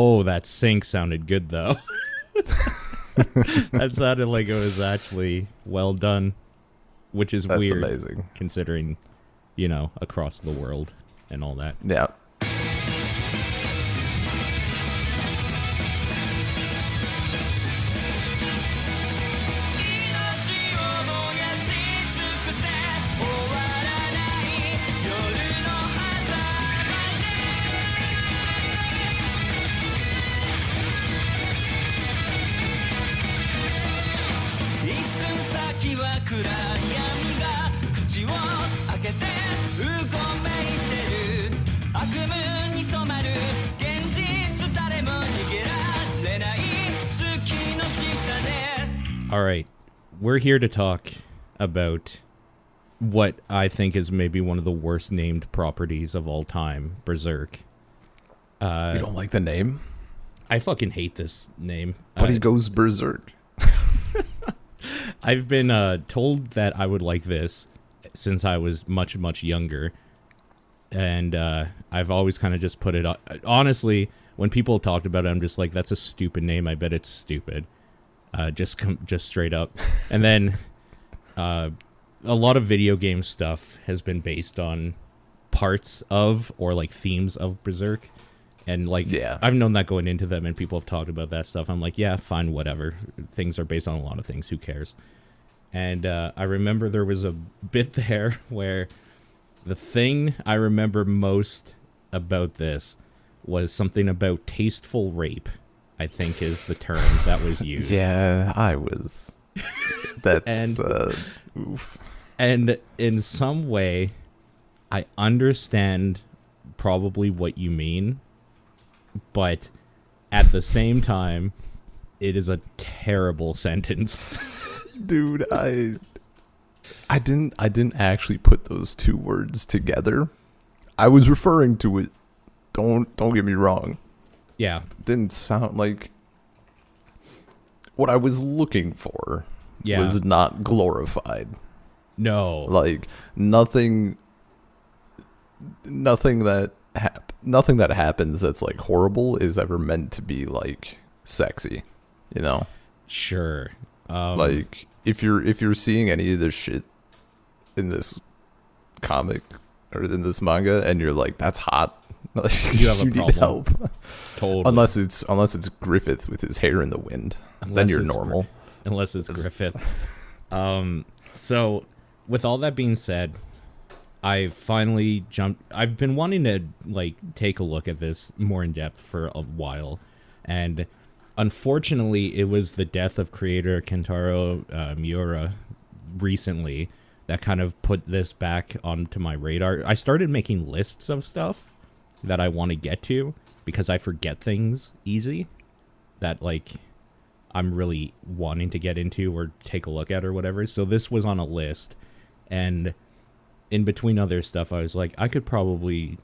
Oh, that sync sounded good, though. That sounded like it was actually well done, which is That's weird, amazing. considering, across the world and all that. Yeah. All right, we're here to talk about what I think is maybe one of the worst named properties of all time, Berserk. You don't like the name? I fucking hate this name. But he goes berserk. I've been told that I would like this since I was much, much younger. And I've always kind of just put it on. Honestly, when people talked about it, I'm just like, that's a stupid name. I bet it's stupid. Just straight up. And then a lot of video game stuff has been based on parts of or like themes of Berserk. And like, yeah. I've known that going into them, and people have talked about that stuff. I'm like, yeah, fine, whatever. Things are based on a lot of things. Who cares? And I remember there was a bit there where the thing I remember most about this was something about tasteful rape, I think is the term that was used. Yeah, I was. That's oof. And in some way, I understand probably what you mean, but at the same time, it is a terrible sentence. Dude, I didn't actually put those two words together. I was referring to it. Don't get me wrong. Yeah. Didn't sound like what I was looking for. Yeah. Was not glorified. No. Like nothing that happens that's like horrible is ever meant to be like sexy, you know? Sure. Like if you're seeing any of this shit in this comic or in this manga and you're like, that's hot, like, you have a need problem. help. Totally. Unless it's Griffith with his hair in the wind. Then you're normal. Unless it's Griffith. So with all that being said, I finally jumped. I've been wanting to like take a look at this more in depth for a while, and unfortunately, it was the death of creator Kentaro Miura recently that kind of put this back onto my radar. I started making lists of stuff that I want to get to because I forget things easy that like I'm really wanting to get into or take a look at or whatever. So this was on a list, and in between other stuff, I was like, I could probably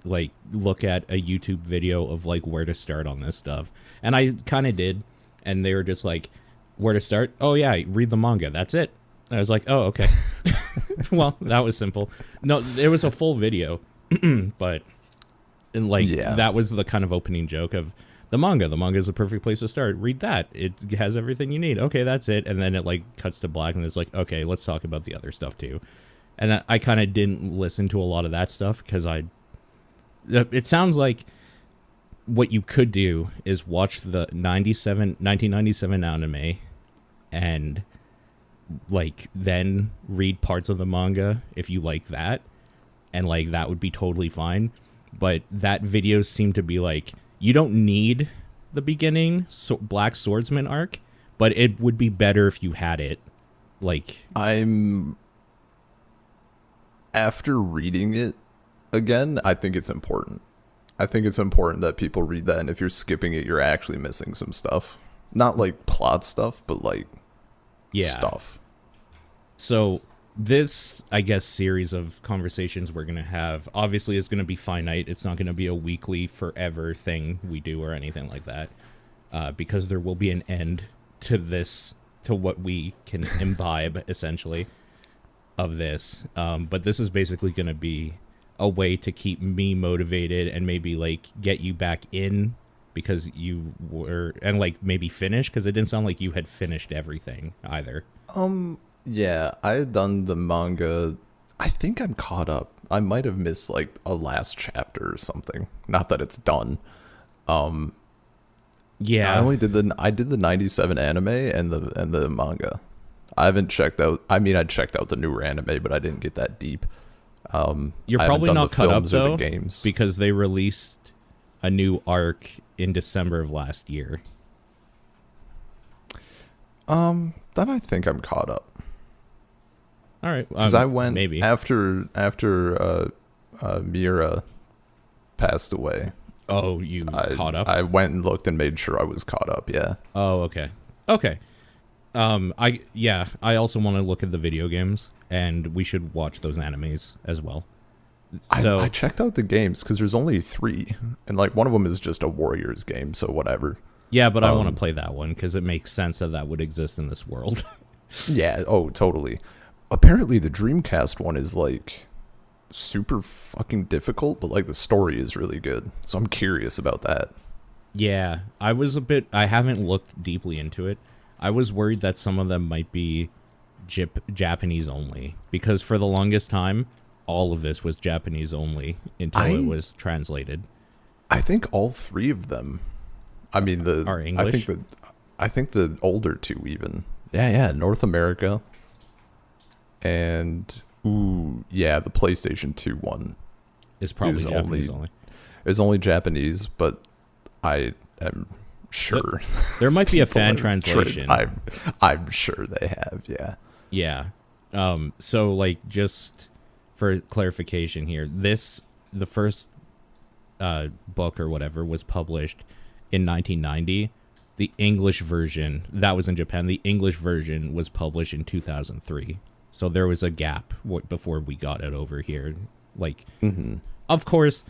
like look at a YouTube video of like where to start on this stuff. And I kind of did. And they were just like, where to start? Oh yeah, read the manga. That's it. I was like, oh, okay. Well, that was simple. No, it was a full video, but and like that was the kind of opening joke of the manga. The manga is the perfect place to start. Read that. It has everything you need. Okay, that's it. And then it like cuts to black and it's like, okay, let's talk about the other stuff too. And I kind of didn't listen to a lot of that stuff because it sounds like what you could do is watch the 1997 anime and like then read parts of the manga if you like that, and like that would be totally fine. But that video seemed to be like, you don't need the beginning Black Swordsman arc, but it would be better if you had it. Like after reading it again, I think it's important. I think it's important that people read that, and if you're skipping it, you're actually missing some stuff. Not like plot stuff, but like stuff. So this, I guess, series of conversations we're going to have, obviously is going to be finite. It's not going to be a weekly forever thing we do or anything like that, because there will be an end to this, to what we can imbibe, essentially, of this. But this is basically going to be a way to keep me motivated and maybe like get you back in because you were, and like maybe finish, because it didn't sound like you had finished everything either. Yeah, I had done the manga. I think I'm caught up. I might have missed like a last chapter or something. Not that it's done. Yeah, I did the 97 anime and the manga. I haven't checked out. I mean, I checked out the newer anime, but I didn't get that deep. you're I haven't probably done not the caught up films or though, the games. because they released a new arc in December of last year. Then I think I'm caught up. All right, Because I went maybe after Mira passed away. Oh, you caught up? I went and looked and made sure I was caught up. Yeah. Oh, okay. Okay. I also want to look at the video games, and we should watch those animes as well. So I checked out the games because there's only 3, and like one of them is just a Warriors game, so whatever. yeah, but I want to play that one because it makes sense that would exist in this world. Yeah. Oh, totally. Apparently, the Dreamcast one is like super fucking difficult, but like the story is really good. So I'm curious about that. Yeah, I haven't looked deeply into it. I was worried that some of them might be Japanese only, because for the longest time, all of this was Japanese only until it was translated. I think all 3 of them. I mean, Are English? I think the older 2 even. Yeah, North America. And the PlayStation 2 one It's probably Japanese only. is only Japanese, but I am sure There might be a people fan have translation. I'm sure they have. Yeah. Yeah. So like, just for clarification here, the first book or whatever was published in 1990. The English version, that was in Japan, the English version was published in 2003. So there was a gap before we got it over here. Like, Of course,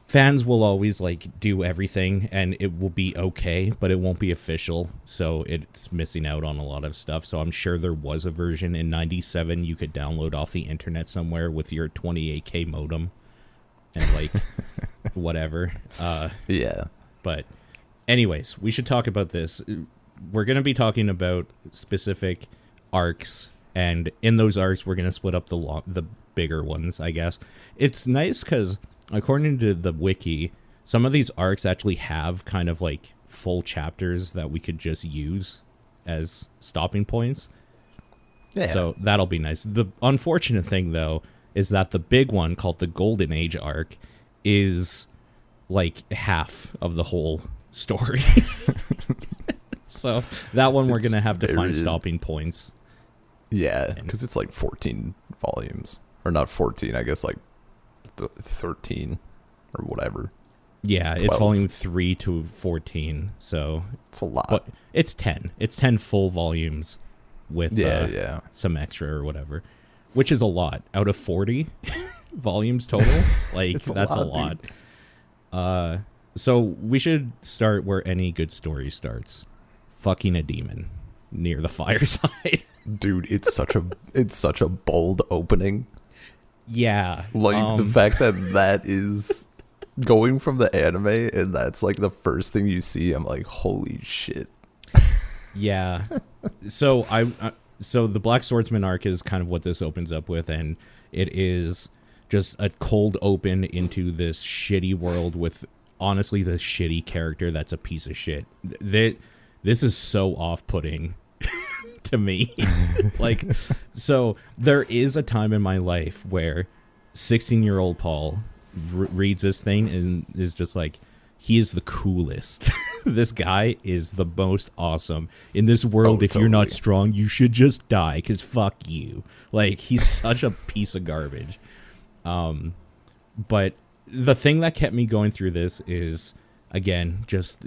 fans will always like do everything and it will be okay, but it won't be official. So it's missing out on a lot of stuff. So I'm sure there was a version in 97 you could download off the internet somewhere with your 28K modem and like whatever. Yeah. But anyways, we should talk about this. We're going to be talking about specific arcs, and in those arcs, we're going to split up the bigger ones, I guess. It's nice because, according to the wiki, some of these arcs actually have kind of like full chapters that we could just use as stopping points. Yeah. So that'll be nice. The unfortunate thing, though, is that the big one called the Golden Age arc is like half of the whole story. So that one we're going to have to find stopping points. Yeah, because it's like 14 volumes. Or not 14, I guess like 13 or whatever. Yeah, 12. It's volume 3 to 14, so... It's a lot. But it's 10. It's 10 full volumes with some extra or whatever, which is a lot. Out of 40 volumes total, like, that's a lot. So we should start where any good story starts. Fucking a demon near the fireside. Dude, it's such a bold opening. Yeah. Like, the fact that is going from the anime and that's like the first thing you see, I'm like, holy shit. Yeah. So so the Black Swordsman arc is kind of what this opens up with, and it is just a cold open into this shitty world with, honestly, the shitty character that's a piece of shit. This is so off-putting to me. Like, so there is a time in my life where 16-year-old Paul reads this thing and is just like, he is the coolest. This guy is the most awesome in this world. If you're not strong, you should just die, because fuck you. Like, he's such a piece of garbage. But the thing that kept me going through this is, again, just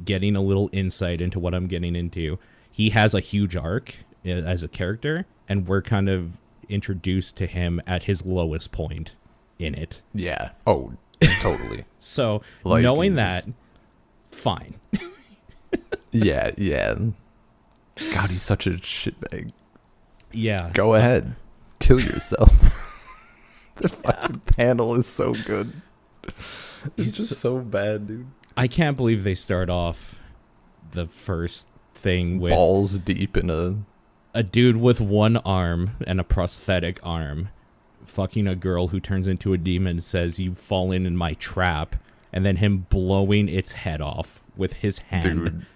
getting a little insight into what I'm getting into. He has a huge arc as a character, and we're kind of introduced to him at his lowest point in it. Yeah. Oh, totally. So, like, knowing that, fine. Yeah. God, he's such a shitbag. Yeah. Go ahead. Kill yourself. The fucking panel is so good. It's just so bad, dude. I can't believe they start off the first thing with balls deep in a dude with one arm and a prosthetic arm fucking a girl who turns into a demon, says, "You've fallen in my trap," and then him blowing its head off with his hand. Dude,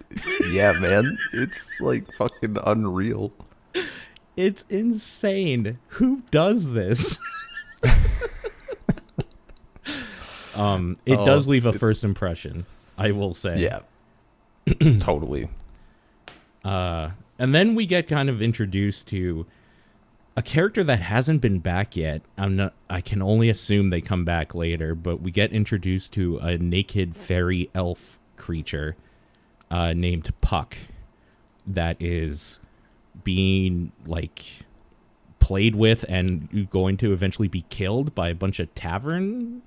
yeah, man. It's like fucking unreal. It's insane. Who does this? It does leave a first impression, I will say. Yeah. Totally. And then we get kind of introduced to a character that hasn't been back yet. I can only assume they come back later, but we get introduced to a naked fairy elf creature named Puck that is being like played with and going to eventually be killed by a bunch of tavern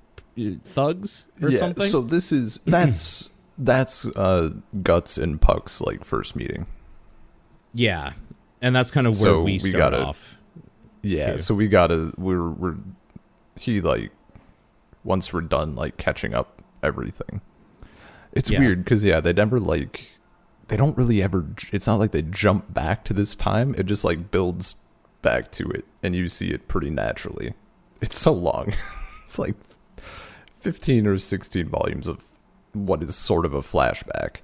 thugs or something. So that's Guts and Puck's like first meeting. Yeah, and that's kind of where we start off. Yeah, too. so we gotta once we're done like catching up everything. It's weird because they never like, they don't really ever, it's not like they jump back to this time. It just like builds back to it and you see it pretty naturally. It's so long. It's like 15 or 16 volumes of what is sort of a flashback.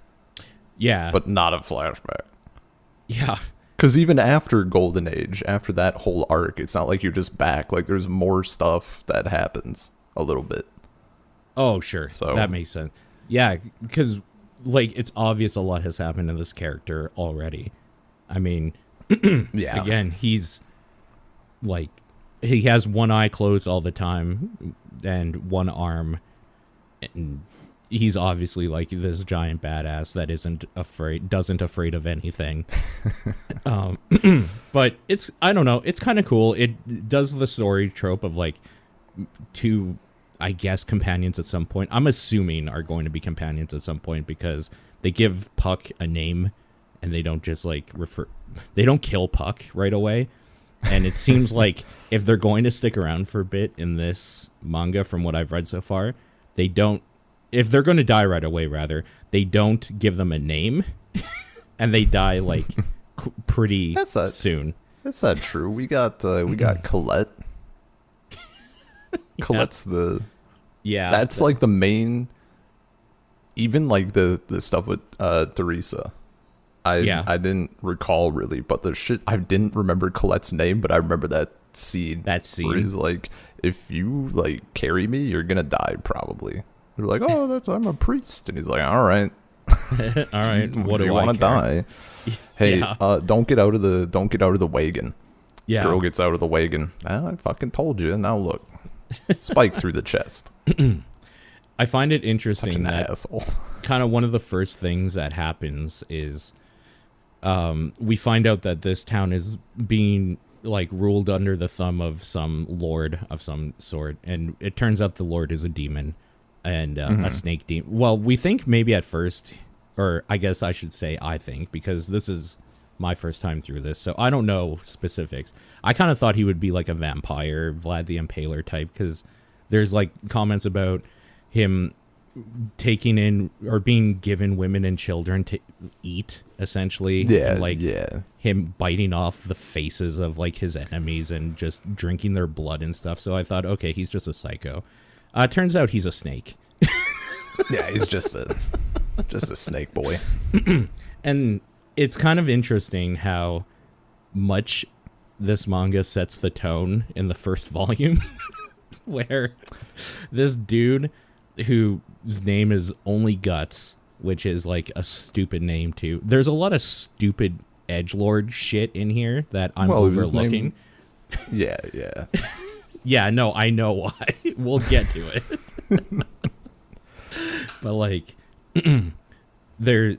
Yeah. But not a flashback. Yeah. Because even after Golden Age, after that whole arc, it's not like you're just back. Like, there's more stuff that happens a little bit. Oh, sure. So that makes sense. Yeah, because, like, it's obvious a lot has happened to this character already. I mean, yeah. Again, he's, like, he has one eye closed all the time and one arm. And he's obviously, like, this giant badass that doesn't afraid of anything. But it's, I don't know, it's kind of cool. It does the story trope of, like, two, I guess, companions at some point. I'm assuming are going to be companions at some point because they give Puck a name and they don't just, like, they don't kill Puck right away. And it seems like if they're going to stick around for a bit in this manga, from what I've read so far, they don't, if they're going to die right away, rather, they don't give them a name, and they die like pretty soon. That's not true. We got Colette. Colette's that's like the main. Even like the stuff with Teresa, I didn't recall really, but I didn't remember Colette's name, but I remember that scene. Where he's like, "If you like carry me, you're gonna die probably." They're like, "Oh, I'm a priest," and he's like, "All right, all right. What do you want to die? Hey, don't get out of the wagon." Yeah, girl gets out of the wagon. I fucking told you. Now look, spike through the chest. I find it interesting Such an that asshole. Kind of one of the first things that happens is we find out that this town is being like ruled under the thumb of some lord of some sort, and it turns out the lord is a demon and a snake demon. Well, we think maybe at first, or I guess I should say I think, because this is my first time through this, so I don't know specifics. I kind of thought he would be like a vampire, Vlad the Impaler type, because there's like comments about him taking in or being given women and children to eat, essentially. Yeah, and him biting off the faces of like his enemies and just drinking their blood and stuff. So I thought, okay, he's just a psycho. Turns out he's a snake. Yeah, he's just a snake boy. And it's kind of interesting how much this manga sets the tone in the first volume, where this dude whose name is Only Guts, which is like a stupid name too. There's a lot of stupid edgelord shit in here that I'm overlooking. Yeah. Yeah, no, I know why. We'll get to it. But like there's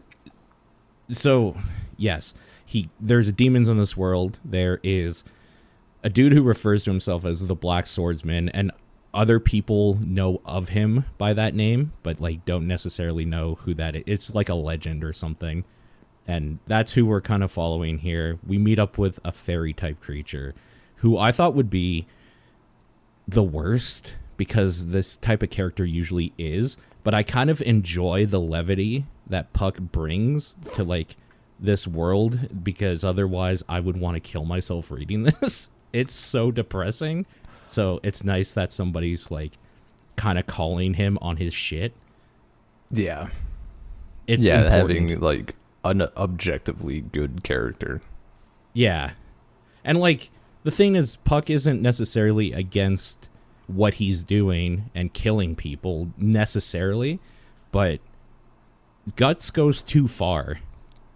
demons in this world. There is a dude who refers to himself as the Black Swordsman, and other people know of him by that name, but like don't necessarily know who that is. It's like a legend or something. And that's who we're kind of following here. We meet up with a fairy type creature who I thought would be the worst, because this type of character usually is, but I kind of enjoy the levity that Puck brings to like this world, because otherwise I would want to kill myself reading this. It's so depressing. So it's nice that somebody's like kind of calling him on his shit. Yeah. It's yeah, important. having like an objectively good character. Yeah. And like the thing is, Puck isn't necessarily against what he's doing and killing people necessarily, but Guts goes too far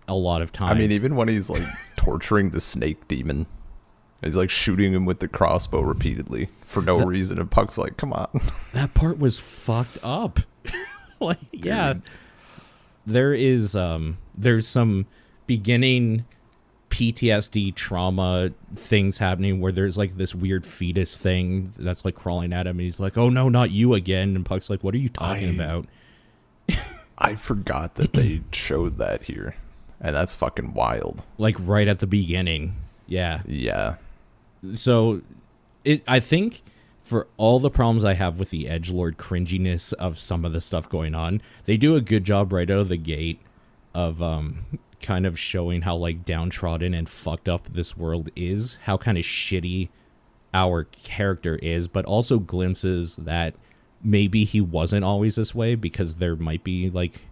a lot of times. I mean, even when he's like torturing the snake demon, he's like shooting him with the crossbow repeatedly for no reason, and Puck's like, come on. That part was fucked up. Like, yeah. There's some beginning PTSD trauma things happening where there's like this weird fetus thing that's like crawling at him, and he's like, oh no, not you again. And Puck's like, what are you talking about? I forgot that they showed that here, and that's fucking wild. Like right at the beginning. Yeah. Yeah. So I think for all the problems I have with the edgelord cringiness of some of the stuff going on, they do a good job right out of the gate of kind of showing how like downtrodden and fucked up this world is, how kind of shitty our character is, but also glimpses that maybe he wasn't always this way, because there might be like,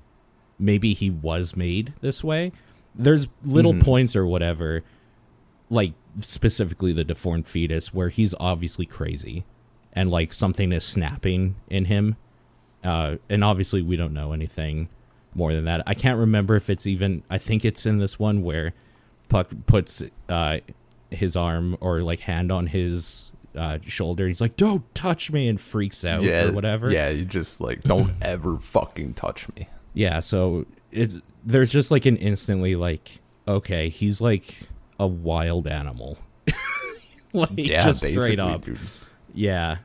maybe he was made this way. There's little points or whatever, like specifically the deformed fetus, where he's obviously crazy and like something is snapping in him. And obviously we don't know anything more than that. I can't remember if it's even, I think it's in this one where Puck puts his arm or like hand on his shoulder. He's like, don't touch me, and freaks out or whatever. Yeah, you just like, don't ever fucking touch me. Yeah, so there's just like an instantly like, okay, he's like a wild animal. Like, yeah, just basically, straight up. dude. Yeah.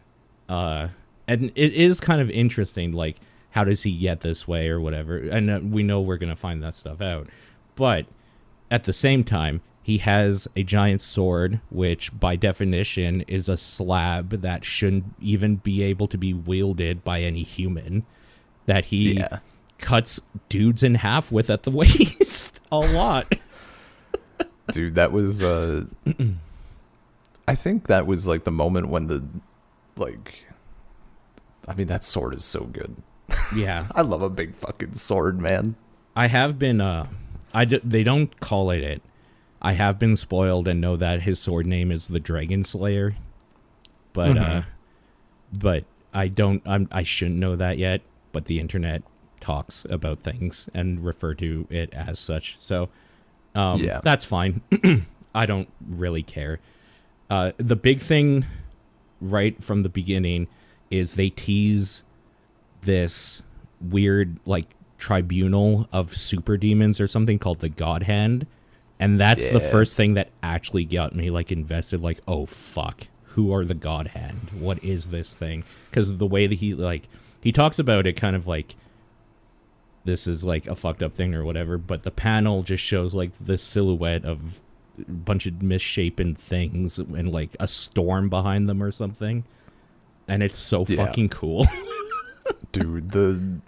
And it is kind of interesting, like, how does he get this way or whatever? And we know we're going to find that stuff out. But at the same time, he has a giant sword, which by definition is a slab that shouldn't even be able to be wielded by any human, that he cuts dudes in half with at the waist a lot. Dude, that was I think that was like the moment when that sword is so good. Yeah. I love a big fucking sword, man. I have been they don't call it. I have been spoiled and know that his sword name is the Dragon Slayer. But but I shouldn't know that yet, but the internet talks about things and refer to it as such. So that's fine. I don't really care. The big thing right from the beginning is they tease this weird like tribunal of super demons or something called the God Hand, and that's the first thing that actually got me like invested, like, oh fuck, who are the God Hand? What is this thing? Because the way that he talks about it, kind of like this is like a fucked up thing or whatever, but the panel just shows like the silhouette of a bunch of misshapen things and like a storm behind them or something, and it's so fucking cool. Dude,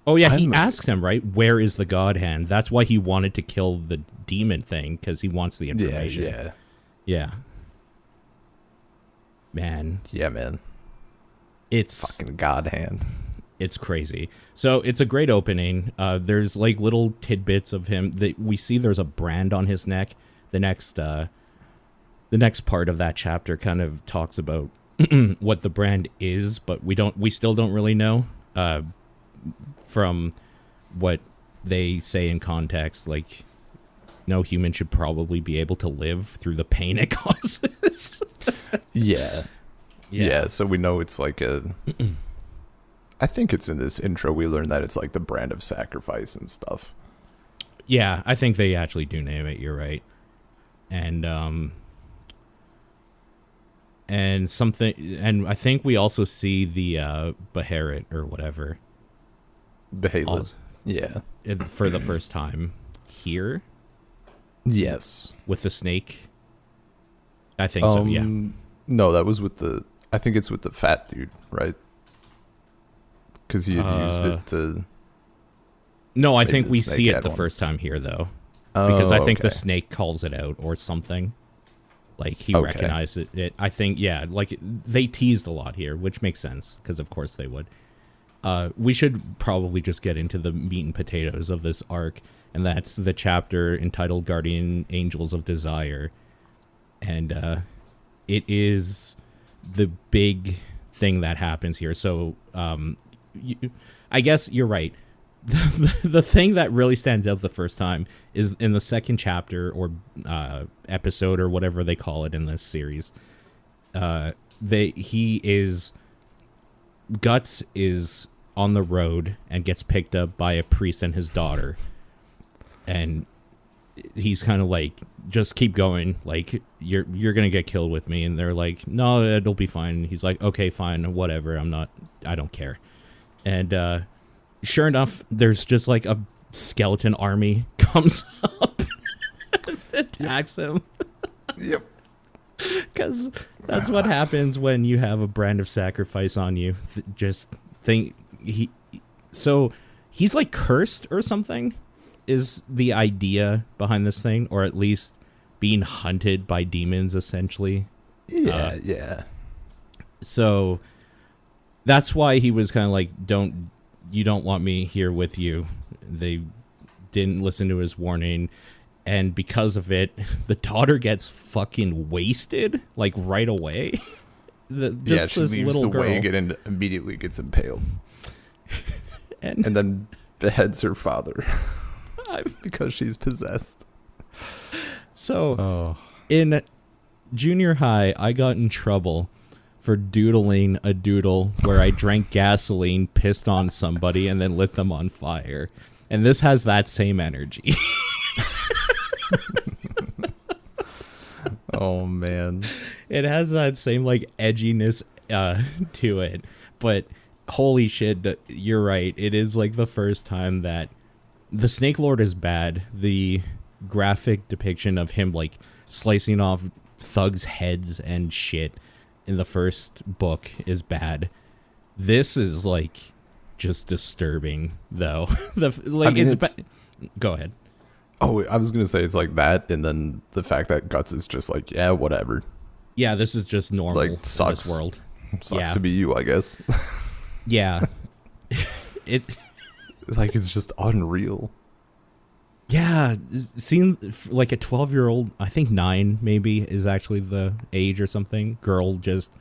oh yeah, he asks him, right, where is the God Hand? That's why he wanted to kill the demon thing, because he wants the information. Yeah. Man. Yeah, man. It's fucking God Hand. It's crazy. So it's a great opening. There's like little tidbits of him that we see. There's a brand on his neck. The next part of that chapter kind of talks about what the brand is, but we still don't really know. From what they say in context, like, no human should probably be able to live through the pain it causes. Yeah. So we know it's like I think it's in this intro we learn that it's like the brand of sacrifice and stuff. Yeah, I think they actually do name it. You're right. And something, and I think we also see the Beharit or whatever. Behalit. Yeah. For the first time here. Yes. With the snake. I think so, yeah. No, that was I think it's with the fat dude, right? Because he had used it to. No, I Maybe think the we snake see it had the one. first time here, though. Oh, Because I think the okay. snake calls it out or something. Like, he Okay. recognized it. I think, yeah, like, they teased a lot here, which makes sense, because of course they would. We should probably just get into the meat and potatoes of this arc, and that's the chapter entitled Guardian Angels of Desire. And it is the big thing that happens here. So, I guess you're right. The thing that really stands out the first time is in the second chapter or episode or whatever they call it in this series. Guts is on the road and gets picked up by a priest and his daughter, and he's kind of like, just keep going, like you're gonna get killed with me. And they're like, no, it'll be fine. He's like, okay, fine, whatever, I don't care. And sure enough, there's just like a skeleton army comes up and attacks him. Yep. Because that's what happens when you have a brand of sacrifice on you. So he's like cursed or something is the idea behind this thing, or at least being hunted by demons, essentially. Yeah. So that's why he was kind of like, you don't want me here with you. They didn't listen to his warning, and because of it, the daughter gets fucking wasted, like, right away. She leaves the wagon and immediately gets impaled. and then beheads her father because she's possessed. So, in junior high, I got in trouble for doodling a doodle where I drank gasoline, pissed on somebody, and then lit them on fire. And this has that same energy. Oh, man. It has that same, like, edginess to it. But holy shit, you're right. It is, like, the first time that the Snake Lord is bad. The graphic depiction of him, like, slicing off thugs' heads and shit in the first book is bad. This is, like, just disturbing, though. Go ahead. Oh, I was going to say it's like that, and then the fact that Guts is just like, yeah, whatever. Yeah, this is just normal, like, in sucks. this world. Sucks to be you, I guess. Yeah. Like, it's just unreal. Yeah, seeing like a 12-year-old, I think 9 maybe is actually the age or something, girl just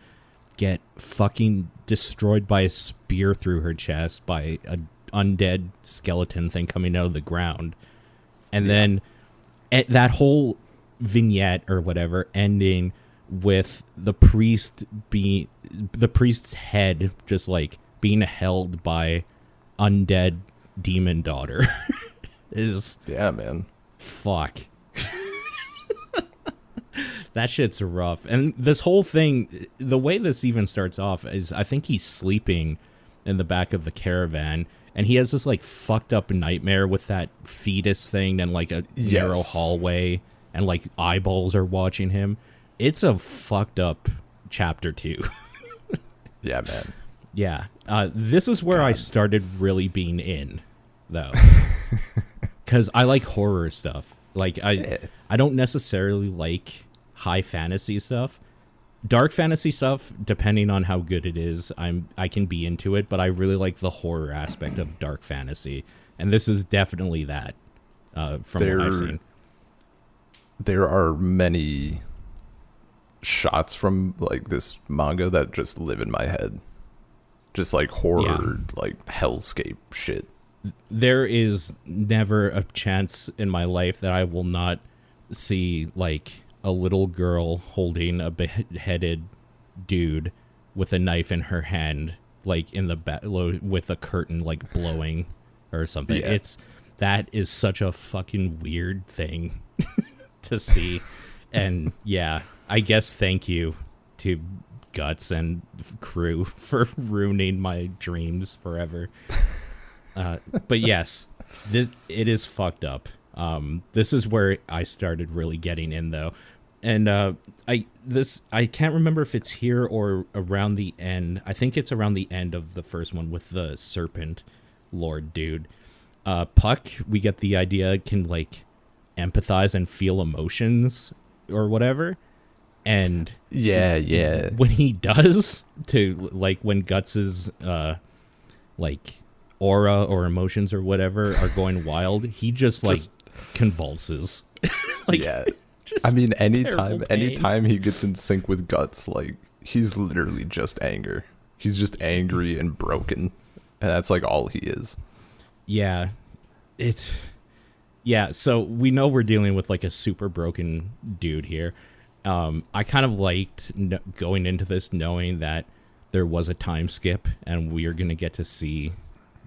get fucking destroyed by a spear through her chest by a undead skeleton thing coming out of the ground. And then that whole vignette or whatever ending with the priest's head just like being held by undead demon daughter is, yeah, man, fuck. That shit's rough. And this whole thing, the way this even starts off is, I think he's sleeping in the back of the caravan, and he has this like fucked up nightmare with that fetus thing and like a narrow hallway, and like eyeballs are watching him. It's a fucked up chapter 2. Yeah, man. Yeah. This is where I started really being in, though. Because I like horror stuff. Like, I don't necessarily like high fantasy stuff. Dark fantasy stuff, depending on how good it is, I can be into it, but I really like the horror aspect of dark fantasy. And this is definitely that, from what I've seen. There are many shots from like this manga that just live in my head. Just like horror, like hellscape shit. There is never a chance in my life that I will not see like a little girl holding a beheaded dude with a knife in her hand, like in the with a curtain like blowing or something. Yeah. That is such a fucking weird thing to see. And yeah, I guess thank you to Guts and crew for ruining my dreams forever. But yes, it is fucked up. This is where I started really getting in, though. And I can't remember if it's here or around the end. I think it's around the end of the first one with the serpent lord dude. Puck, we get the idea, can like empathize and feel emotions or whatever. And yeah, when he does, to like when Guts's like aura or emotions or whatever are going wild, he just like convulses. Like, yeah. I mean, terrible pain. anytime he gets in sync with Guts, like he's literally just anger. He's just angry and broken, and that's like all he is. Yeah, so we know we're dealing with like a super broken dude here. I kind of liked going into this knowing that there was a time skip and we are going to get to see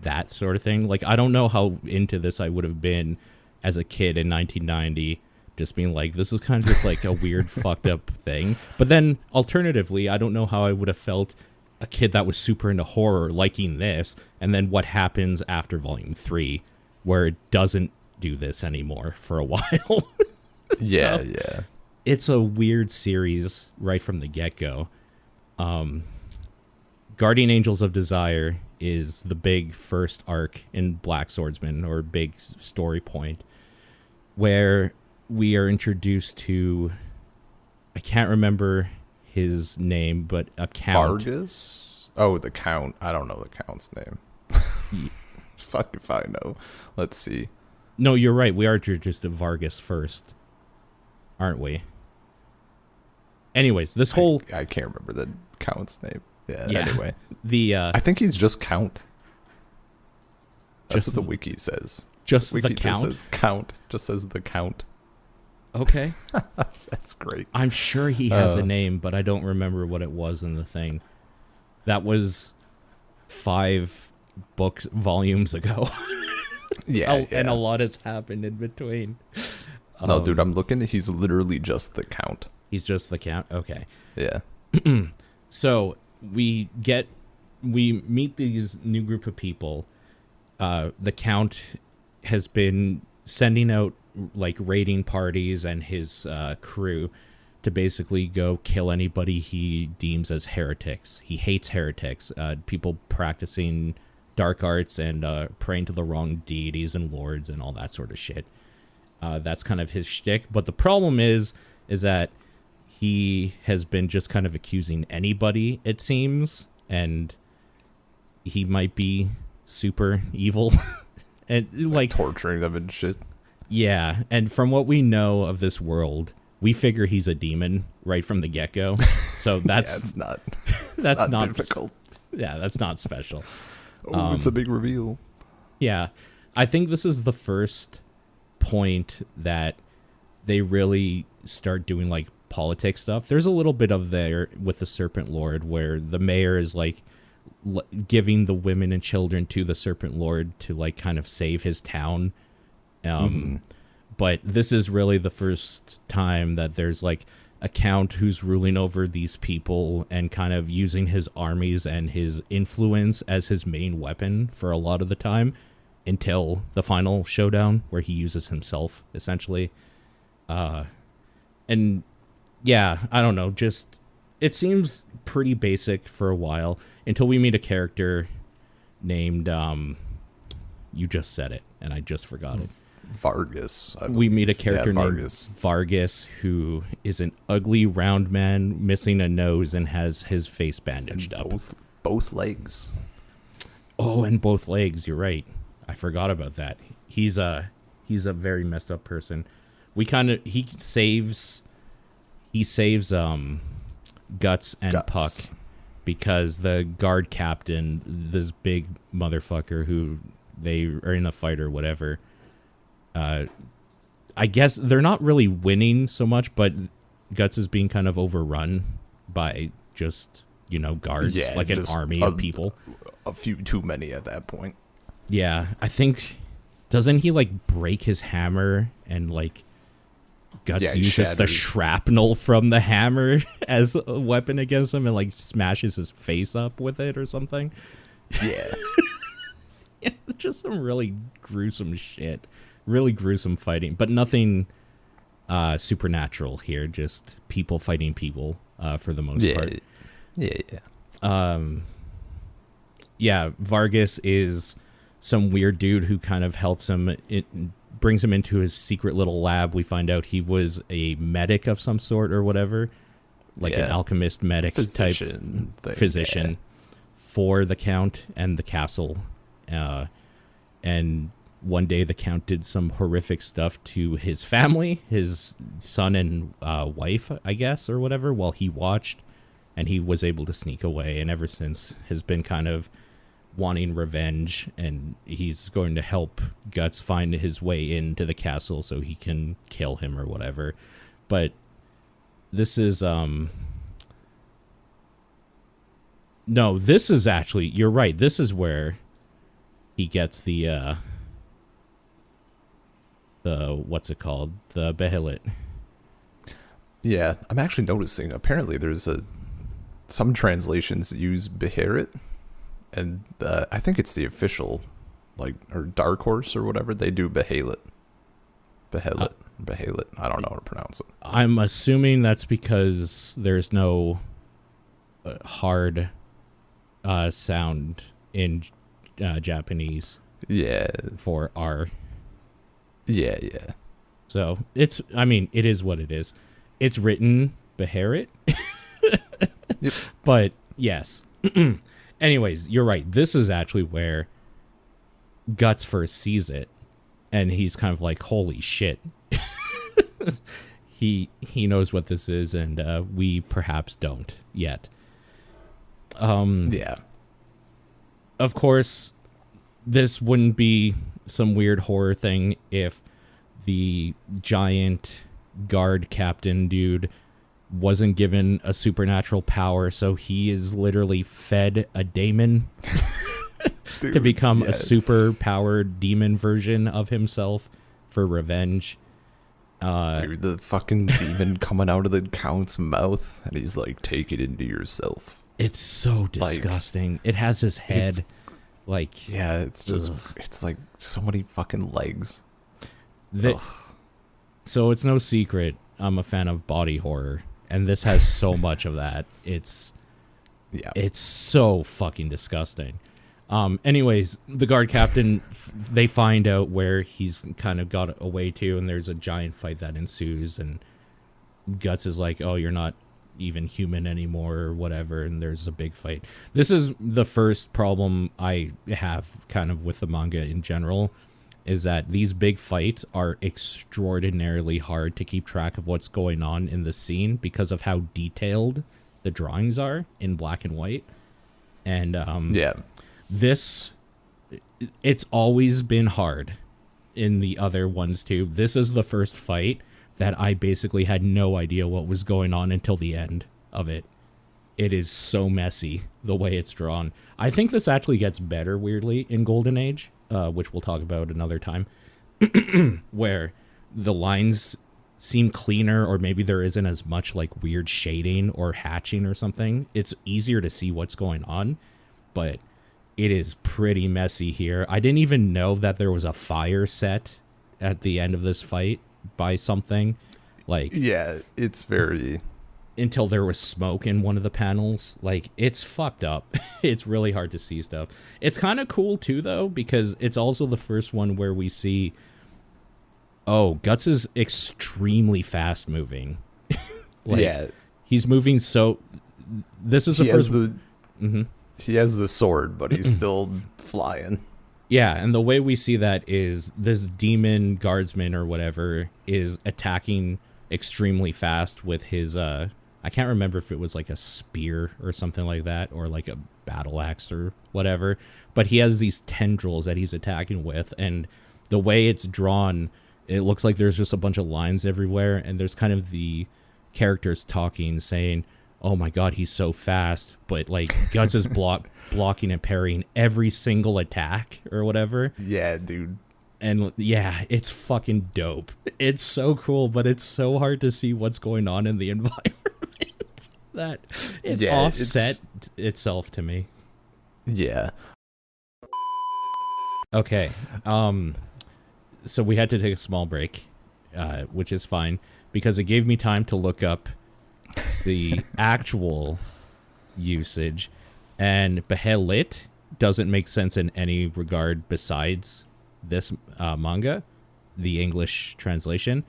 that sort of thing. Like, I don't know how into this I would have been as a kid in 1990, just being like, this is kind of just like a weird fucked up thing. But then alternatively, I don't know how I would have felt a kid that was super into horror liking this, and then what happens after volume 3 where it doesn't do this anymore for a while. Yeah. It's a weird series right from the get-go. Guardian Angels of Desire is the big first arc in Black Swordsman, or big story point, where we are introduced to, I can't remember his name, but a count. Vargas? Oh, the Count. I don't know the Count's name. Fuck if I know. Let's see. No, you're right. We are introduced to Vargas first, aren't we? Anyways, this whole... I can't remember the Count's name. Yeah. Anyway. I think he's just Count. That's Just what the wiki says. Just Wiki the count? just says Count. Just says the Count. Okay. That's great. I'm sure he has a name, but I don't remember what it was in the thing. That was 5 volumes ago. Yeah. And a lot has happened in between. No, dude, I'm looking. He's literally just the Count. He's just the count? Okay. Yeah. So we meet these new group of people. The Count has been sending out like raiding parties and his crew to basically go kill anybody he deems as heretics. He hates heretics, people practicing dark arts and praying to the wrong deities and lords and all that sort of shit. That's kind of his shtick. But the problem is that he has been just kind of accusing anybody, it seems, and he might be super evil. And like torturing them and shit. Yeah, and from what we know of this world, we figure he's a demon right from the get-go. So that's that's not difficult. Yeah, that's not special. Oh, it's a big reveal. Yeah. I think this is the first point that they really start doing like politics stuff. There's a little bit of there with the Serpent Lord where the mayor is like giving the women and children to the Serpent Lord to like kind of save his town. But this is really the first time that there's like a count who's ruling over these people and kind of using his armies and his influence as his main weapon for a lot of the time until the final showdown where he uses himself essentially. And yeah, I don't know, just it seems pretty basic for a while until we meet a character named you just said it and I just forgot it. Vargas. We meet a character named Vargas who is an ugly round man missing a nose and has his face bandaged up. Both legs. Oh, and both legs, you're right. I forgot about that. He's a very messed up person. He saves Guts and Puck because the guard captain, this big motherfucker who they are in a fight or whatever, I guess they're not really winning so much, but Guts is being kind of overrun by just, guards, like an army of people. A few too many at that point. Yeah, I think, doesn't he like break his hammer and like Guts uses the shrapnel from the hammer as a weapon against him and like smashes his face up with it or something? Yeah. Yeah, just some really gruesome shit. Really gruesome fighting, but nothing supernatural here, just people fighting people for the most part. Yeah. Yeah, Vargas is some weird dude who kind of helps him. It brings him into his secret little lab. We find out he was a medic of some sort or whatever, like an alchemist medic physician type physician for the Count and the castle. And one day the Count did some horrific stuff to his family, his son and wife, I guess, or whatever, while he watched, and he was able to sneak away, and ever since has been kind of wanting revenge, and he's going to help Guts find his way into the castle so he can kill him or whatever. But this is no, this is actually, you're right, this is where he gets the what's it called, the Behelit. Yeah, I'm actually noticing apparently there's some translations use Beherit, and I think it's the official, like, or Dark Horse or whatever, they do Behelit. Behelit. I don't know how to pronounce it. I'm assuming that's because there's no hard sound in Japanese. Yeah. For R. Yeah. So it is what it is. It's written Beherit. Yep. But yes. Anyways, you're right. This is actually where Guts first sees it, and he's kind of like, holy shit. He knows what this is, and we perhaps don't yet. Yeah. Of course, this wouldn't be some weird horror thing if the giant guard captain dude wasn't given a supernatural power, so he is literally fed a daemon to become a super powered demon version of himself for revenge. Dude, the fucking demon coming out of the Count's mouth, and he's like, take it into yourself. It's so disgusting. It has his head, like... Yeah, it's just... It's like so many fucking legs. So it's no secret I'm a fan of body horror, and this has so much of that. It's so fucking disgusting. Anyways, the guard captain, they find out where he's kind of got away to, and there's a giant fight that ensues, and Guts is like, oh, you're not even human anymore or whatever, and there's a big fight. This is the first problem I have kind of with the manga in general, is that these big fights are extraordinarily hard to keep track of what's going on in the scene because of how detailed the drawings are in black and white. And this, it's always been hard in the other ones too. This is the first fight that I basically had no idea what was going on until the end of it. It is so messy the way it's drawn. I think this actually gets better weirdly in Golden Age, which we'll talk about another time, where the lines seem cleaner, or maybe there isn't as much like weird shading or hatching or something. It's easier to see what's going on, but it is pretty messy here. I didn't even know that there was a fire set at the end of this fight by something. Like, yeah, it's very... Until there was smoke in one of the panels. Like, it's fucked up. It's really hard to see stuff. It's kind of cool too, though, because it's also the first one where we see, oh, Guts is extremely fast moving. He's moving so... This is the first... He has the sword, but he's still flying. Yeah, and the way we see that is this demon guardsman or whatever is attacking extremely fast with his... I can't remember if it was like a spear or something like that, or like a battle axe or whatever, but he has these tendrils that he's attacking with, and the way it's drawn, it looks like there's just a bunch of lines everywhere, and there's kind of the characters talking, saying, oh my god, he's so fast, but like Guts is blocking and parrying every single attack or whatever. Yeah, dude. And yeah, it's fucking dope. It's so cool, but it's so hard to see what's going on in the environment. That it offset itself to me. Yeah. Okay. So we had to take a small break, which is fine because it gave me time to look up the actual usage, and behelit doesn't make sense in any regard besides this manga, the English translation.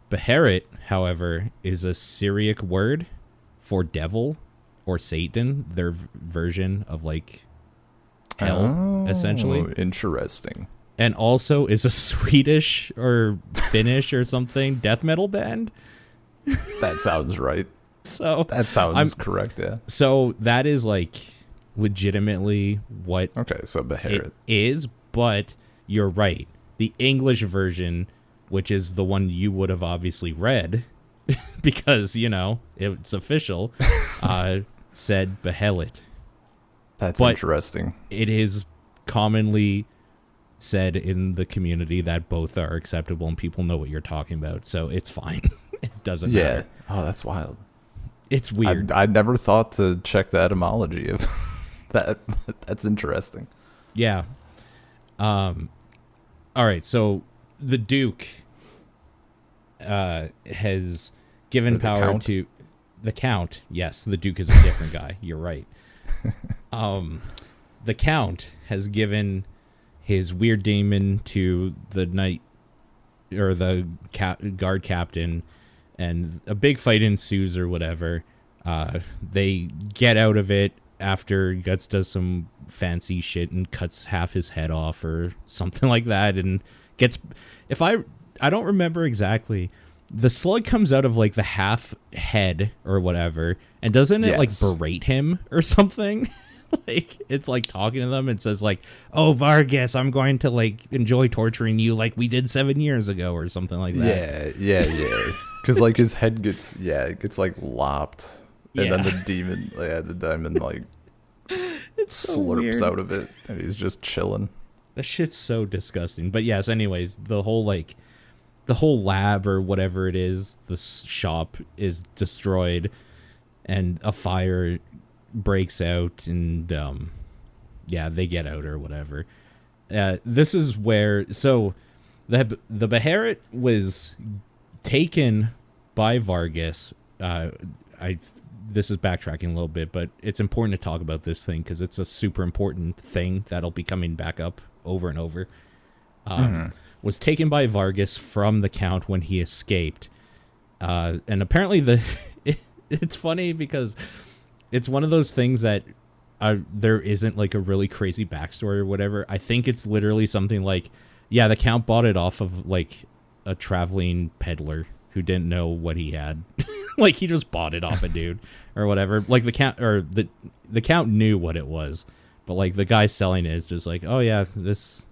Beherit, however, is a Syriac word for devil or Satan, their version of like hell, essentially. Interesting. And also is a Swedish or Finnish or something death metal band. That sounds right. So that sounds correct, yeah. So that is like legitimately what so Beherit it is, but you're right. The English version, which is the one you would have obviously read because, you know, it's official, said behelit. That's but interesting. It is commonly said in the community that both are acceptable and people know what you're talking about, so it's fine. It doesn't matter. Oh, that's wild. It's weird. I never thought to check the etymology of that. That's interesting. Yeah. All right, so the Duke has given power to the Count. Yes, the Duke is a different guy. You're right. The Count has given his weird daemon to the knight or the guard captain, and a big fight ensues or whatever. They get out of it after Guts does some fancy shit and cuts half his head off or something like that, and gets, if I don't remember exactly, the slug comes out of like the half head or whatever, and doesn't it like berate him or something? Like it's like talking to them and says like, "Oh, Vargas, I'm going to like enjoy torturing you like we did 7 years ago," or something like that. Yeah. Because like his head gets like lopped, and then the demon like slurps so out of it, and he's just chilling. That shit's so disgusting. But yes, anyways, the whole lab or whatever it is, the shop is destroyed, and a fire breaks out, and they get out or whatever. This is where the Beherit was taken by Vargas. This is backtracking a little bit, but it's important to talk about this thing because it's a super important thing that'll be coming back up over and over. Was taken by Vargas from the Count when he escaped, and apparently it's funny because it's one of those things that there isn't like a really crazy backstory or whatever. I think it's literally something like, yeah, the Count bought it off of like a traveling peddler who didn't know what he had. Like he just bought it off a dude or whatever. Like the Count or the Count knew what it was, but like the guy selling it is just like, oh yeah, this,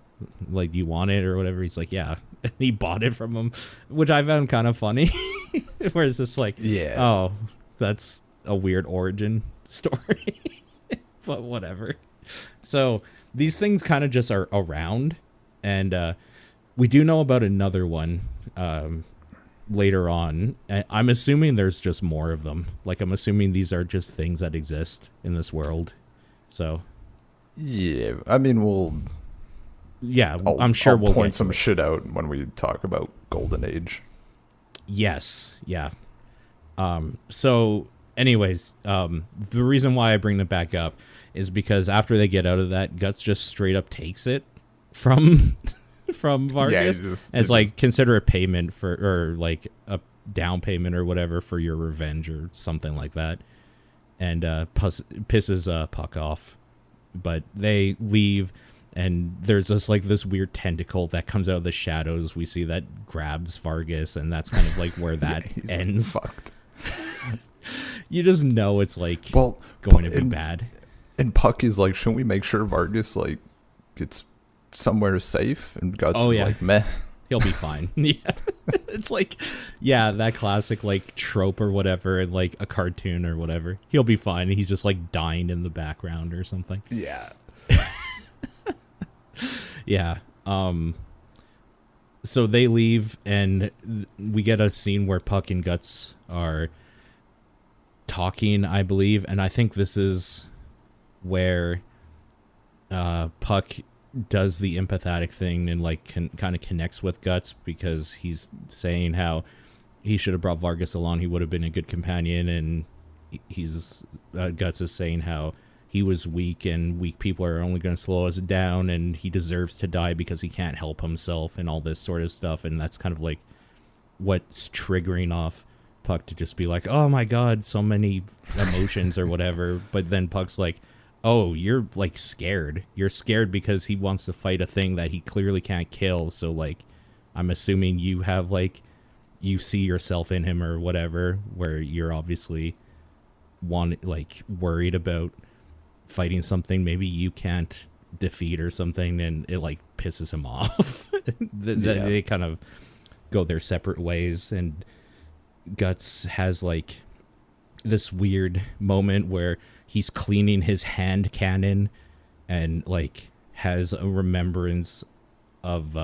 like, do you want it or whatever? He's like, yeah. And he bought it from him, which I found kind of funny. Where it's just like, oh, that's a weird origin story. But whatever. So these things kind of just are around, and we do know about another one later on. I'm assuming there's just more of them. Like, I'm assuming these are just things that exist in this world. So yeah, I mean, I'm sure we'll point some shit out when we talk about Golden Age. Yes, yeah. So anyways, the reason why I bring it back up is because after they get out of that, Guts just straight up takes it from Vargas. As like, consider a payment for, or like a down payment or whatever for your revenge or something like that, and pisses Puck off. But they leave, and there's just like this weird tentacle that comes out of the shadows. We see that grabs Vargas, and that's kind of like where that ends. Fucked. You just know it's like going to be bad. And Puck is like, shouldn't we make sure Vargas like gets somewhere safe? And Guts is like, meh. He'll be fine. Yeah. It's like, yeah, that classic like trope or whatever in like a cartoon or whatever. He'll be fine. He's just like dying in the background or something. Yeah. Yeah. So they leave, and we get a scene where Puck and Guts are talking, I believe, and I think this is where Puck does the empathetic thing and like kind of connects with Guts, because he's saying how he should have brought Vargas along. He would have been a good companion, and he's Guts is saying how he was weak, and weak people are only going to slow us down, and he deserves to die because he can't help himself, and all this sort of stuff. And that's kind of like what's triggering off Puck to just be like, oh my god, so many emotions or whatever. But then Puck's like, oh, you're like scared. You're scared because he wants to fight a thing that he clearly can't kill. So like, I'm assuming you have like, you see yourself in him or whatever, where you're obviously worried about fighting something maybe you can't defeat or something, and it like pisses him off. They kind of go their separate ways, and Guts has like this weird moment where he's cleaning his hand cannon and like has a remembrance of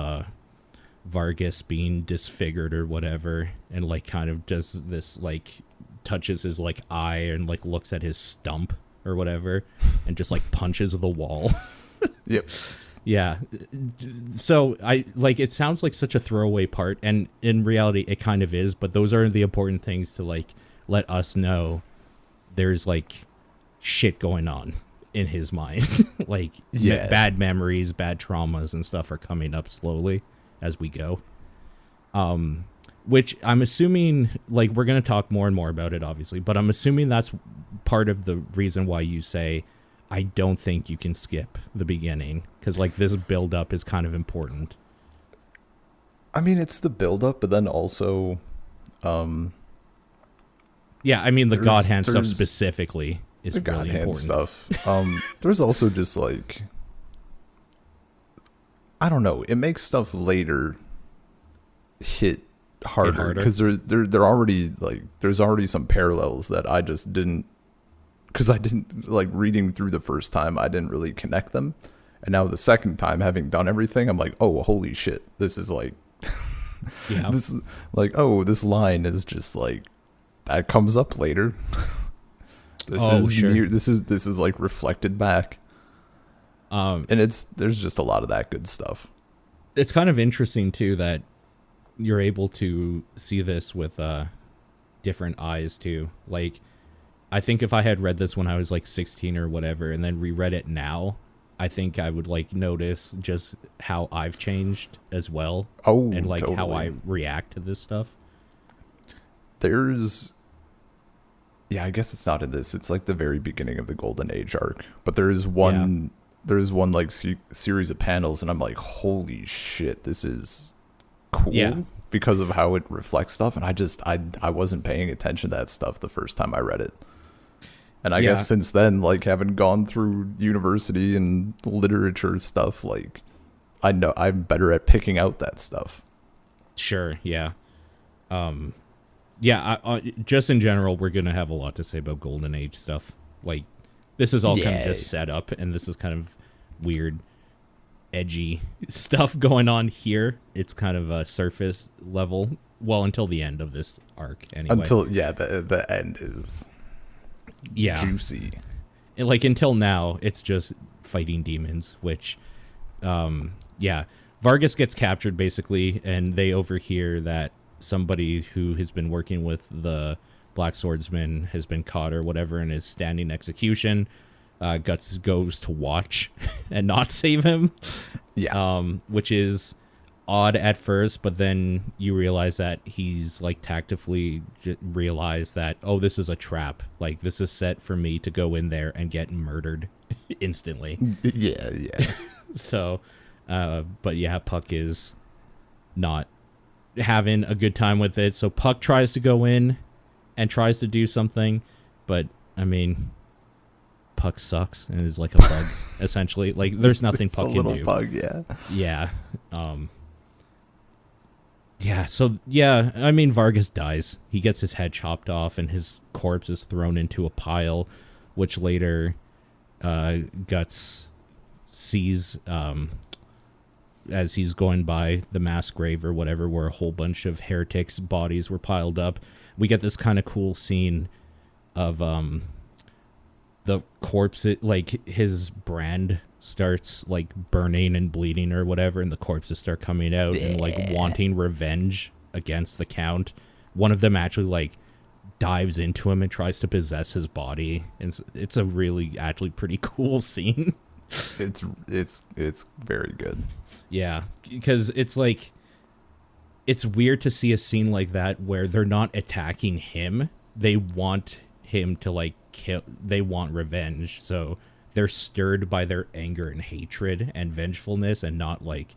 Vargas being disfigured or whatever, and like kind of does this, like touches his like eye and like looks at his stump or whatever and just like punches the wall. Yep. Yeah. So I like, it sounds like such a throwaway part, and in reality it kind of is, but those are the important things to like let us know there's like shit going on in his mind. Like bad memories, bad traumas and stuff are coming up slowly as we go. Which I'm assuming, like, we're going to talk more and more about it obviously, but I'm assuming that's part of the reason why you say I don't think you can skip the beginning, because like this build up is kind of important. I mean, it's the build up, but then also yeah, I mean the God Hand stuff specifically is the really God Hand important stuff. There's also just like, I don't know, it makes stuff later hit harder because they're already like, there's already some parallels that I just didn't, because I didn't like reading through the first time, I didn't really connect them, and now the second time having done everything, I'm like, oh holy shit, this is like yeah. This is like, oh, this line is just like, that comes up later. This is like reflected back, and there's just a lot of that good stuff. It's kind of interesting too that you're able to see this with different eyes too. Like, I think if I had read this when I was like 16 or whatever and then reread it now, I think I would like notice just how I've changed as well. Oh, and like totally. how I react to this stuff. There's, yeah, I guess it's not in this. It's like the very beginning of the Golden Age arc, but there's one like series of panels, and I'm like, holy shit, this is cool because of how it reflects stuff. And I wasn't paying attention to that stuff the first time I read it. And I guess since then, like having gone through university and literature stuff, like I know I'm better at picking out that stuff. Sure. Yeah. Just in general, we're going to have a lot to say about Golden Age stuff. Like, this is all kind of just set up, and this is kind of weird, edgy stuff going on here. It's kind of a surface level, well, until the end of this arc, anyway. Until, the end is juicy. And, like, until now, it's just fighting demons, which, Vargas gets captured, basically, and they overhear that somebody who has been working with the Black Swordsman has been caught or whatever and is standing execution. Guts goes to watch and not save him. Yeah. Which is odd at first, but then you realize that he's like tactically realized that, oh, this is a trap. Like, this is set for me to go in there and get murdered instantly. Yeah. So, but yeah, Puck is not having a good time with it. So Puck tries to go in and tries to do something, but I mean, Puck sucks and is like a bug essentially. Like, there's nothing Puck can do. Bug, yeah. So I mean, Vargas dies. He gets his head chopped off and his corpse is thrown into a pile, which later Guts sees as he's going by the mass grave or whatever, where a whole bunch of heretics' bodies were piled up. We get this kind of cool scene of the corpse, like his brand starts like burning and bleeding or whatever, and the corpses start coming out and like wanting revenge against the Count. One of them actually like dives into him and tries to possess his body, and it's a really actually pretty cool scene. It's very good. Yeah, because it's like, it's weird to see a scene like that where they're not attacking him. They want him to like kill. They want revenge, so they're stirred by their anger and hatred and vengefulness, and not like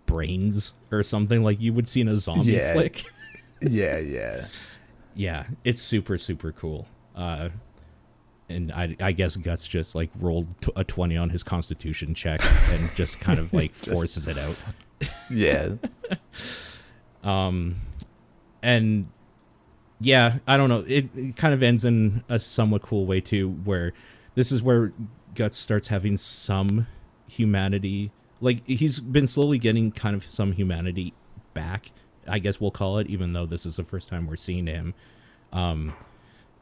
brains or something like you would see in a zombie flick. Yeah. It's super, super cool. And I guess Guts just like rolled a 20 on his constitution check and just kind of like forces it out. Yeah. And yeah, I don't know. It kind of ends in a somewhat cool way too, where this is where Guts starts having some humanity. Like, he's been slowly getting kind of some humanity back, I guess we'll call it, even though this is the first time we're seeing him,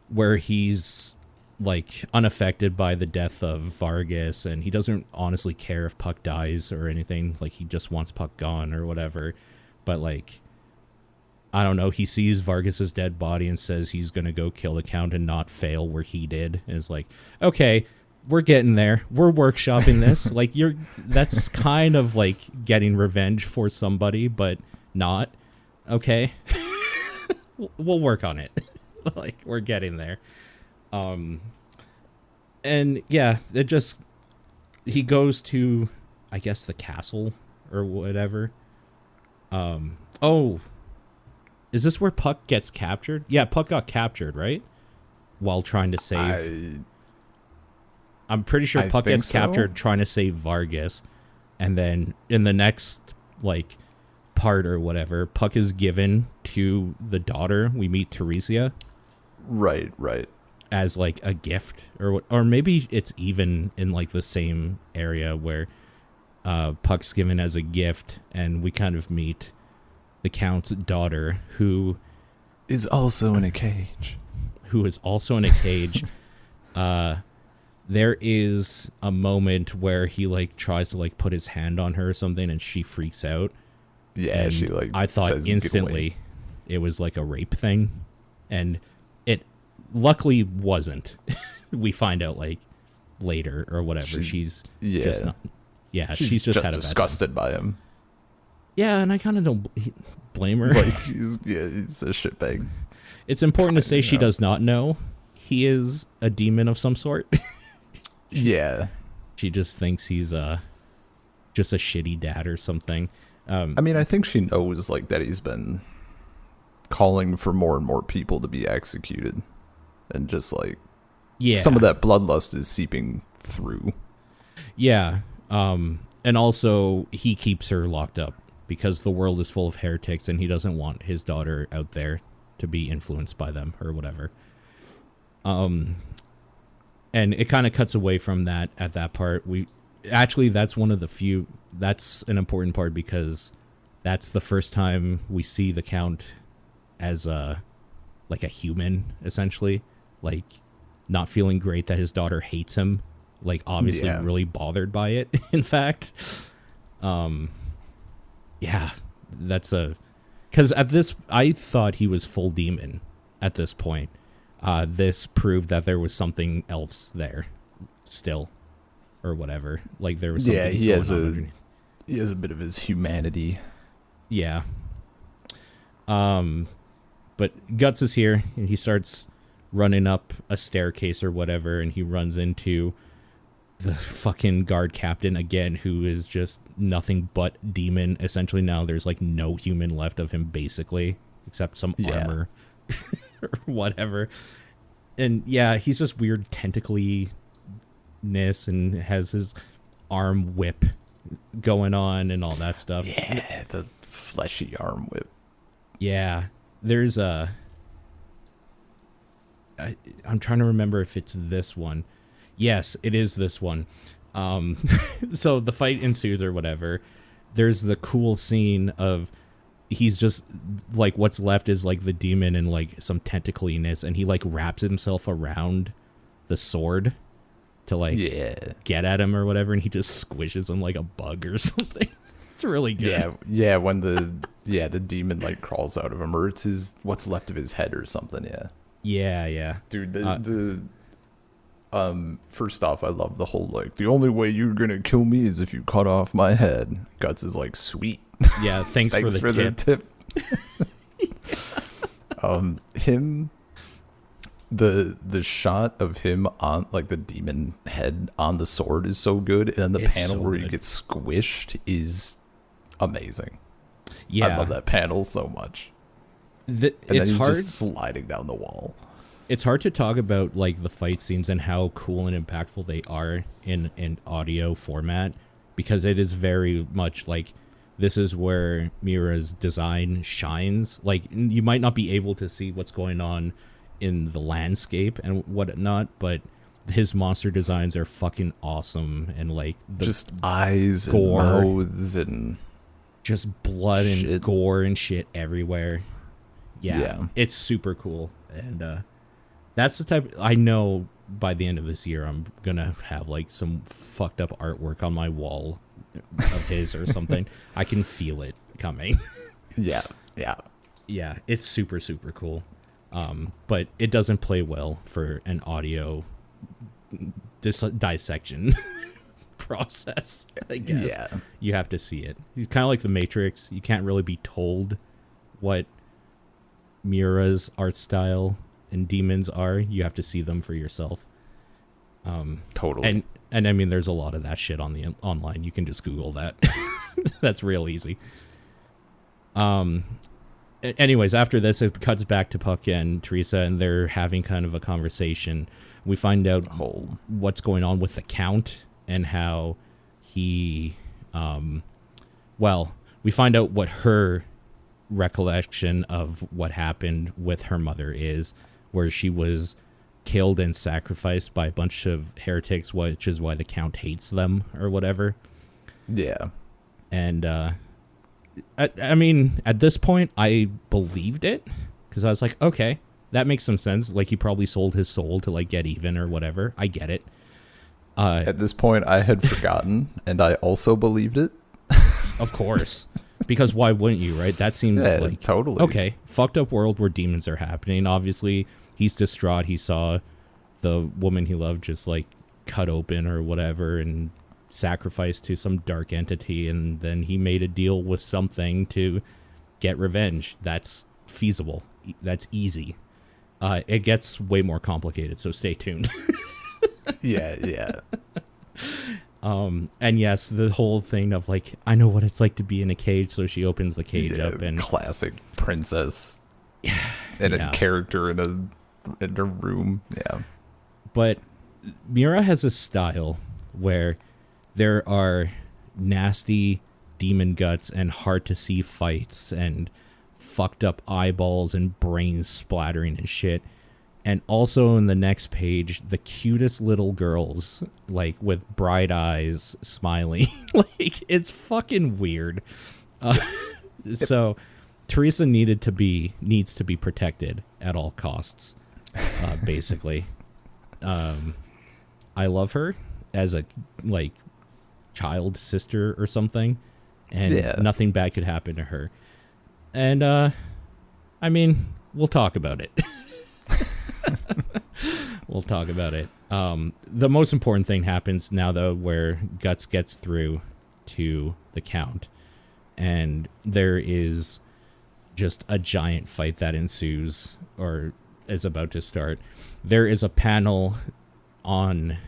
where he's like unaffected by the death of Vargas, and he doesn't honestly care if Puck dies or anything. Like, he just wants Puck gone or whatever. But like, I don't know, he sees Vargas's dead body and says he's gonna go kill the Count and not fail where he did. And it's like, okay, we're getting there. We're workshopping this. Like, that's kind of like getting revenge for somebody, but not. Okay. We'll work on it. Like, we're getting there. And yeah, he goes to, I guess, the castle or whatever. Is this where Puck gets captured? Yeah, Puck got captured, right? While trying to save... I'm pretty sure Puck gets captured trying to save Vargas. And then in the next, like, part or whatever, Puck is given to the daughter. We meet Teresia. Right. As, like, a gift. Or maybe it's even in, like, the same area where Puck's given as a gift, and we kind of meet the Count's daughter, who is also in a cage. There is a moment where he like tries to like put his hand on her or something, and she freaks out. Yeah, and she like I thought says, instantly it was like a rape thing, and it luckily wasn't. We find out like later or whatever. She's just not. Yeah, she's just had disgusted by him. Yeah, and I kind of don't blame her. Like, he's a shitbag. It's important to say she does not know he is a demon of some sort. Yeah. She just thinks he's just a shitty dad or something. I mean, I think she knows like that he's been calling for more and more people to be executed, and just like some of that bloodlust is seeping through. Yeah. And also he keeps her locked up because the world is full of heretics, and he doesn't want his daughter out there to be influenced by them or whatever. And it kind of cuts away from that at that part. That's one of the few, that's an important part, because that's the first time we see the Count as like a human, essentially, like not feeling great that his daughter hates him, like obviously really bothered by it. In fact, because I thought he was full demon at this point. This proved that there was something else there still, or whatever. Like there was something. Yeah, he has a bit of his humanity. Yeah. But Guts is here, and he starts running up a staircase or whatever, and he runs into the fucking guard captain again, who is just nothing but demon. Essentially now there's like no human left of him, basically, except some armor. Or whatever. And yeah, he's just weird tentacly-ness and has his arm whip going on and all that stuff. Yeah, the fleshy arm whip. Yeah, there's I'm trying to remember if it's this one. Yes, it is this one. So the fight ensues or whatever. There's the cool scene of he's just like, what's left is like the demon and like some tentacliness, and he like wraps himself around the sword to like get at him or whatever, and he just squishes him like a bug or something. It's really good. Yeah, when the demon like crawls out of him, or it's his what's left of his head or something. Yeah. Dude, first off, I love the whole like the only way you're gonna kill me is if you cut off my head. Guts is like sweet. Yeah, thanks for the tip. Him, the shot of him on like the demon head on the sword is so good, and then the panel where he gets squished is amazing. Yeah, I love that panel so much. It's hard just sliding down the wall. It's hard to talk about like the fight scenes and how cool and impactful they are in audio format, because it is very much like this is where Miura's design shines. Like, you might not be able to see what's going on in the landscape and whatnot, but his monster designs are fucking awesome, and like just eyes, gore, and mouths, and just blood and gore and shit everywhere. Yeah, it's super cool, and that's the type. I know by the end of this year, I'm gonna have like some fucked up artwork on my wall of his or something. I can feel it coming. Yeah. It's super cool. But it doesn't play well for an audio dissection process, I guess. Yeah. You have to see it. It's kind of like The Matrix. You can't really be told what Miura's art style and demons are. You have to see them for yourself. Totally. And I mean, there's a lot of that shit on the online. You can just Google that. That's real easy. Anyways, after this, it cuts back to Puck and Teresa, and they're having kind of a conversation. We find out what's going on with the Count and how he, we find out what her recollection of what happened with her mother is, where she was killed and sacrificed by a bunch of heretics, which is why the Count hates them or whatever. Yeah. And I mean, at this point, I believed it, because I was like, okay, that makes some sense. Like, he probably sold his soul to like get even or whatever. I get it. At this point, I had forgotten, and I also believed it. Of course. Because why wouldn't you, right? That seems like totally okay. Fucked up world where demons are happening. Obviously, he's distraught. He saw the woman he loved just like cut open or whatever and sacrificed to some dark entity, and then he made a deal with something to get revenge. That's feasible. That's easy. It gets way more complicated, so stay tuned. Yeah. And yes, the whole thing of like, I know what it's like to be in a cage, so she opens the cage up, and classic princess and a character in a room. Yeah. But Miura has a style where there are nasty demon guts and hard to see fights and fucked up eyeballs and brains splattering and shit. And also in the next page, the cutest little girls, like with bright eyes, smiling. Like, it's fucking weird. So Teresa needs to be protected at all costs, basically. I love her as a like child sister or something, and nothing bad could happen to her. And I mean, we'll talk about it. We'll talk about it. The most important thing happens now, though, where Guts gets through to the Count, and there is just a giant fight that ensues, or is about to start. There is a panel on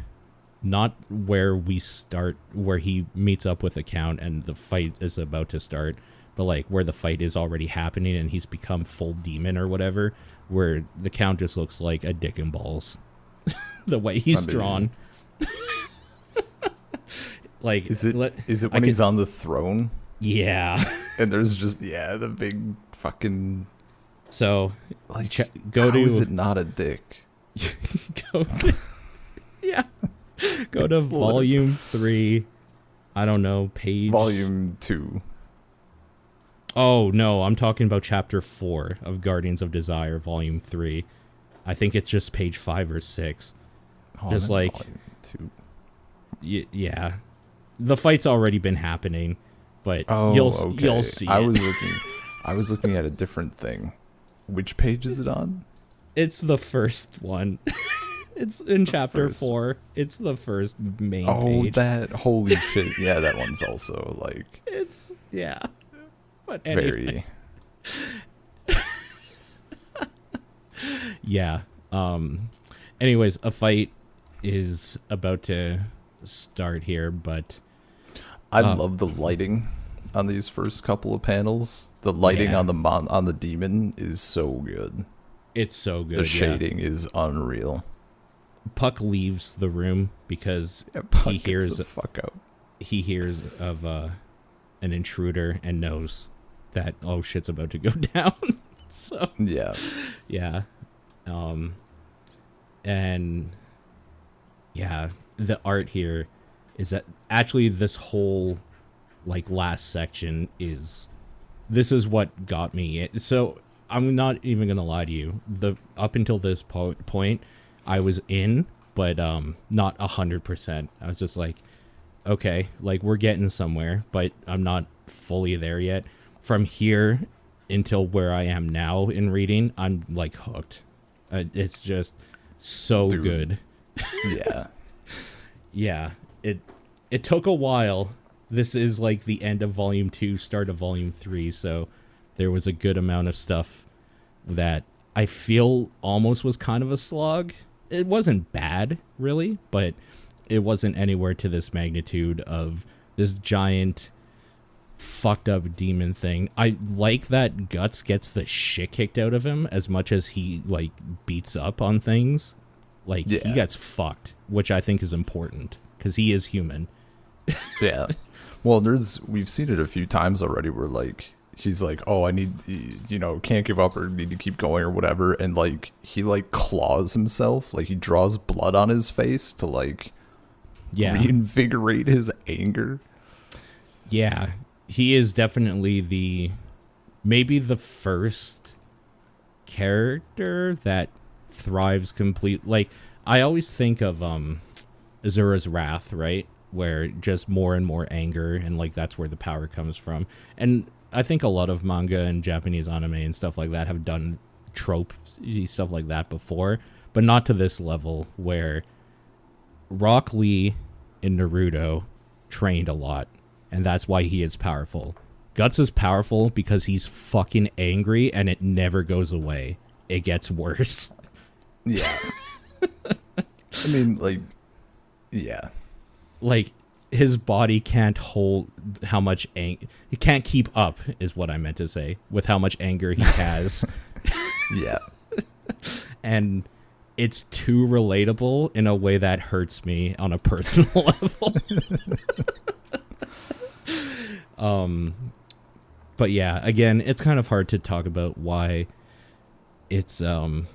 not where we start, where he meets up with the Count and the fight is about to start, but like where the fight is already happening and he's become full demon or whatever, where the Count just looks like a dick and balls. The way he's drawn. Like, is it when he's on the throne? Yeah. And there's just the big fucking. So like, go to. How is it not a dick? Go to volume 3. I don't know, page. Volume 2. Oh no, I'm talking about chapter 4 of Guardians of Desire, volume 3. I think it's just page 5 or 6. Oh, Just I'm in like, volume 2. yeah, the fight's already been happening, but Oh, you'll okay. see I it. was looking at a different thing. Which page is it on? It's the first one. It's in chapter First. 4. It's the first main Oh, page. that holy shit. Yeah, that one's also like It's yeah. But anyway, very. yeah. Anyways, a fight is about to start here, but I love the lighting on these first couple of panels. The lighting Yeah. on the demon is so good. it's so good. The Yeah. shading is unreal. Puck leaves the room because Yeah, Puck he gets hears the fuck out. of an intruder and knows that shit's about to go down. So Yeah. yeah, and yeah, the art here is that actually this whole like last section is what got me. So I'm not even gonna lie to you. The up until this point, I was in, but not 100%. I was just like, okay, like we're getting somewhere, but I'm not fully there yet. From here until where I am now in reading, I'm like hooked. It's just so Dude. good. Yeah. Yeah, it took a while. This is like the end of volume 2, start of volume 3, so there was a good amount of stuff that I feel almost was kind of a slog. It wasn't bad, really, but it wasn't anywhere to this magnitude of this giant fucked up demon thing. I like that Guts gets the shit kicked out of him as much as he like beats up on things. Like he Yeah. gets fucked, which I think is important because he is human. Yeah. Well, we've seen it a few times already where like he's like, "Oh, I need can't give up or need to keep going or whatever." And like he like claws himself, like he draws blood on his face to like reinvigorate his anger. Yeah, he is definitely maybe the first character that thrives complete. Like I always think of Azura's Wrath, right? Where just more and more anger and like that's where the power comes from. And I think a lot of manga and Japanese anime and stuff like that have done trope stuff like that before, but not to this level where Rock Lee in Naruto trained a lot, and that's why he is powerful. Guts is powerful because he's fucking angry and it never goes away. It gets worse. Yeah. I mean, like, yeah. Like his body can't hold how much he can't keep up is what I meant to say with how much anger he has. Yeah. And it's too relatable in a way that hurts me on a personal level. But yeah, again, it's kind of hard to talk about why it's so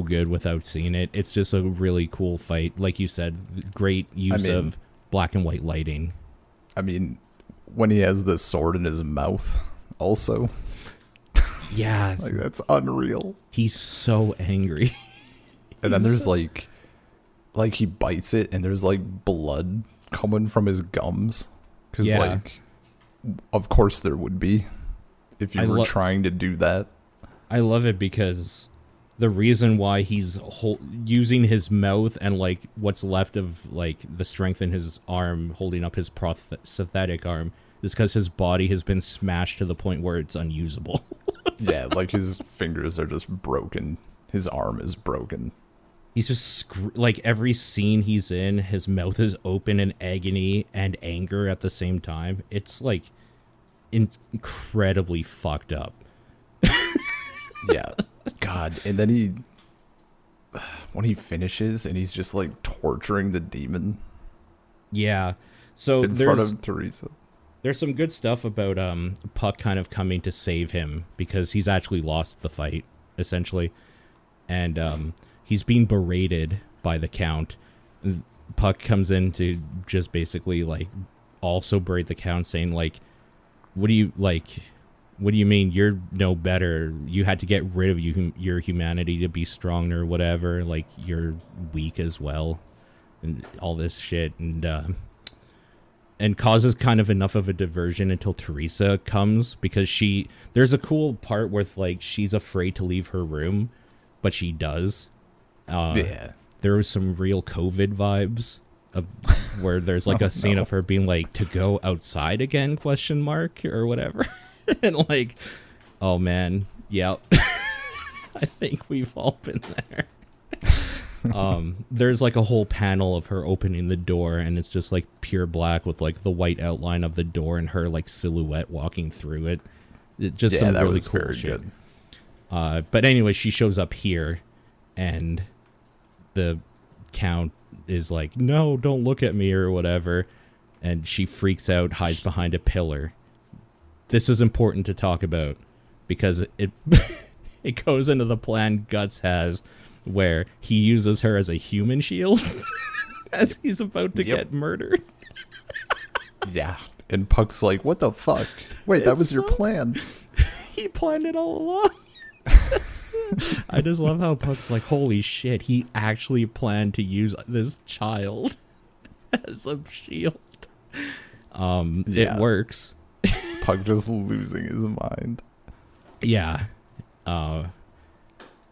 good without seeing it. It's just a really cool fight. Like you said, great use of black and white lighting. I mean, when he has the sword in his mouth also. Yeah. Like, that's unreal. He's so angry. And then there's like he bites it and there's like blood coming from his gums. Because like, of course there would be if you were trying to do that. I love it because the reason why he's using his mouth and like what's left of like the strength in his arm holding up his prosthetic arm is because his body has been smashed to the point where it's unusable. Yeah, like his fingers are just broken. His arm is broken. He's just like every scene he's in, his mouth is open in agony and anger at the same time. It's like incredibly fucked up. Yeah. God. And then when he finishes and he's just like torturing the demon. Yeah. So in front of Teresa. There's some good stuff about Puck kind of coming to save him because he's actually lost the fight, essentially. And he's being berated by the Count. Puck comes in to just basically like also berate the Count, saying like, what do you like? What do you mean? You're no better. You had to get rid of your humanity to be strong or whatever. Like, you're weak as well. And all this shit. And causes kind of enough of a diversion until Teresa comes. Because there's a cool part where, like, she's afraid to leave her room. But she does. Yeah. There was some real COVID vibes. Where there's, like, a scene of her being like, to go outside again, ? Or whatever. And like, oh man, yep. I think we've all been there. There's like a whole panel of her opening the door, and it's just like pure black with like the white outline of the door and her like silhouette walking through it. It just some really cool very shit. Good. But anyway, she shows up here, and the Count is like, no, don't look at me or whatever, and she freaks out, hides behind a pillar. This is important to talk about because it it goes into the plan Guts has where he uses her as a human shield as he's about to get murdered. Yeah. And Puck's like, what the fuck? Wait, that was your plan. He planned it all along. I just love how Puck's like, holy shit, he actually planned to use this child as a shield. It works. Puck just losing his mind. Yeah.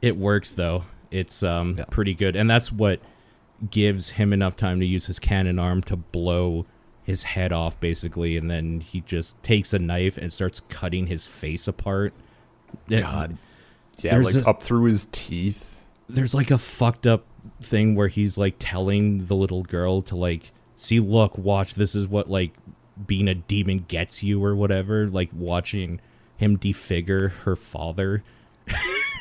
It works, though. It's pretty good. And that's what gives him enough time to use his cannon arm to blow his head off, basically. And then he just takes a knife and starts cutting his face apart. God. Yeah, like up through his teeth. There's like a fucked up thing where he's like telling the little girl to like, see, look, watch, this is what like being a demon gets you or whatever, like watching him defigure her father.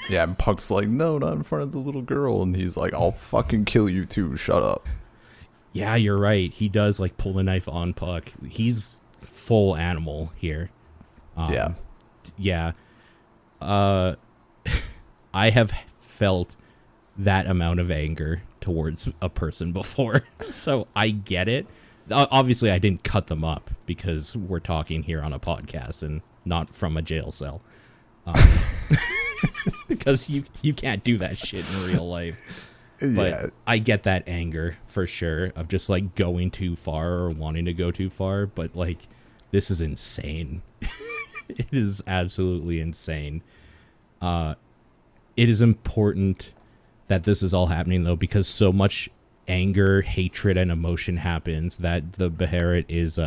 Yeah, and Puck's like, no, not in front of the little girl, and he's like, I'll fucking kill you too, shut up. Yeah, you're right, he does like pull the knife on Puck. He's full animal here. Yeah. I have felt that amount of anger towards a person before, so I get it. Obviously, I didn't cut them up because we're talking here on a podcast and not from a jail cell. Because you can't do that shit in real life. But I get that anger for sure of just like going too far or wanting to go too far. But like, this is insane. It is absolutely insane. It is important that this is all happening though, because so much anger, hatred, and emotion happens that the Beherit is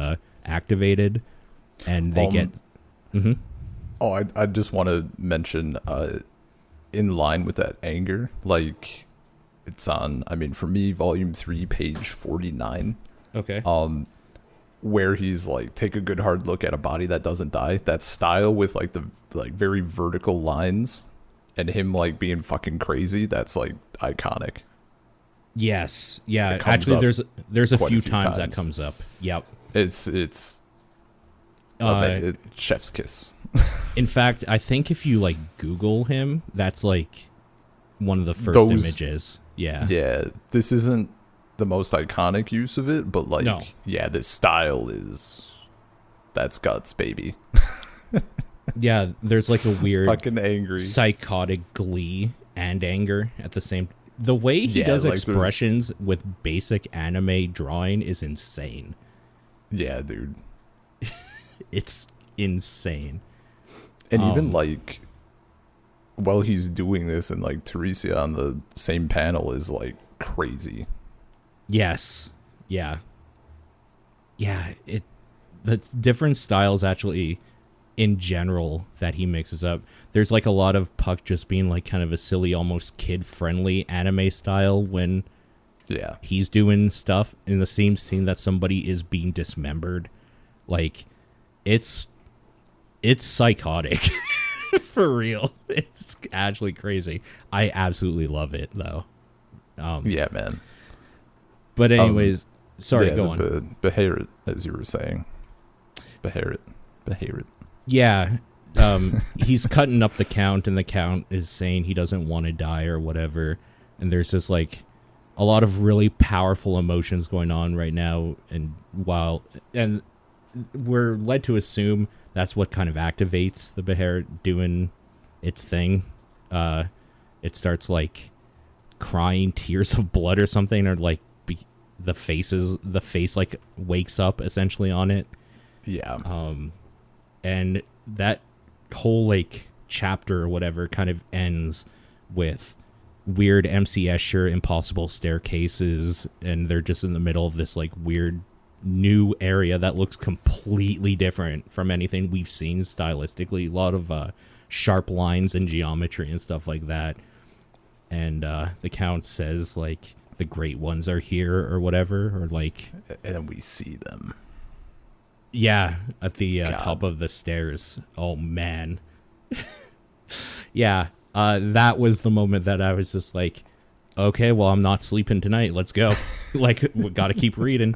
activated, and they get. Mm-hmm. Oh, I just want to mention, in line with that anger, like it's on. I mean, for me, Volume 3, page 49. Okay. Where he's like, take a good hard look at a body that doesn't die. That style with like the like very vertical lines, and him like being fucking crazy. That's like iconic. Yes. Yeah. Actually, there's a few times that comes up. Yep. It's chef's kiss. In fact, I think if you like Google him, that's like one of the first images. Yeah. Yeah. This isn't the most iconic use of it, but like, yeah, this style that's Guts, baby. Yeah. There's like a weird, fucking angry, psychotic glee and anger at the same. The way he does like expressions with basic anime drawing is insane. Yeah, dude. It's insane. And even like while he's doing this, and like Teresa on the same panel is like crazy. Yes. Yeah. Yeah. The different styles actually in general that he mixes up. There's like a lot of Puck just being like kind of a silly, almost kid-friendly anime style when he's doing stuff in the same scene that somebody is being dismembered. Like, it's psychotic. For real. It's actually crazy. I absolutely love it, though. Yeah, man. But anyways, sorry, go on. Beherit, as you were saying. Beherit. Yeah. He's cutting up the Count, and the Count is saying he doesn't want to die or whatever. And there's just like a lot of really powerful emotions going on right now. And we're led to assume that's what kind of activates the Beherit doing its thing. It starts like crying tears of blood or something, or like the face like wakes up essentially on it. Yeah. And that whole like chapter or whatever kind of ends with weird MC Escher impossible staircases, and they're just in the middle of this like weird new area that looks completely different from anything we've seen stylistically. A lot of sharp lines and geometry and stuff like that. And the Count says like the great ones are here or whatever, or like, and we see them. Yeah, at the top of the stairs. Oh man. Yeah, that was the moment that I was just like, okay, well, I'm not sleeping tonight. Let's go. Like, we got to keep reading.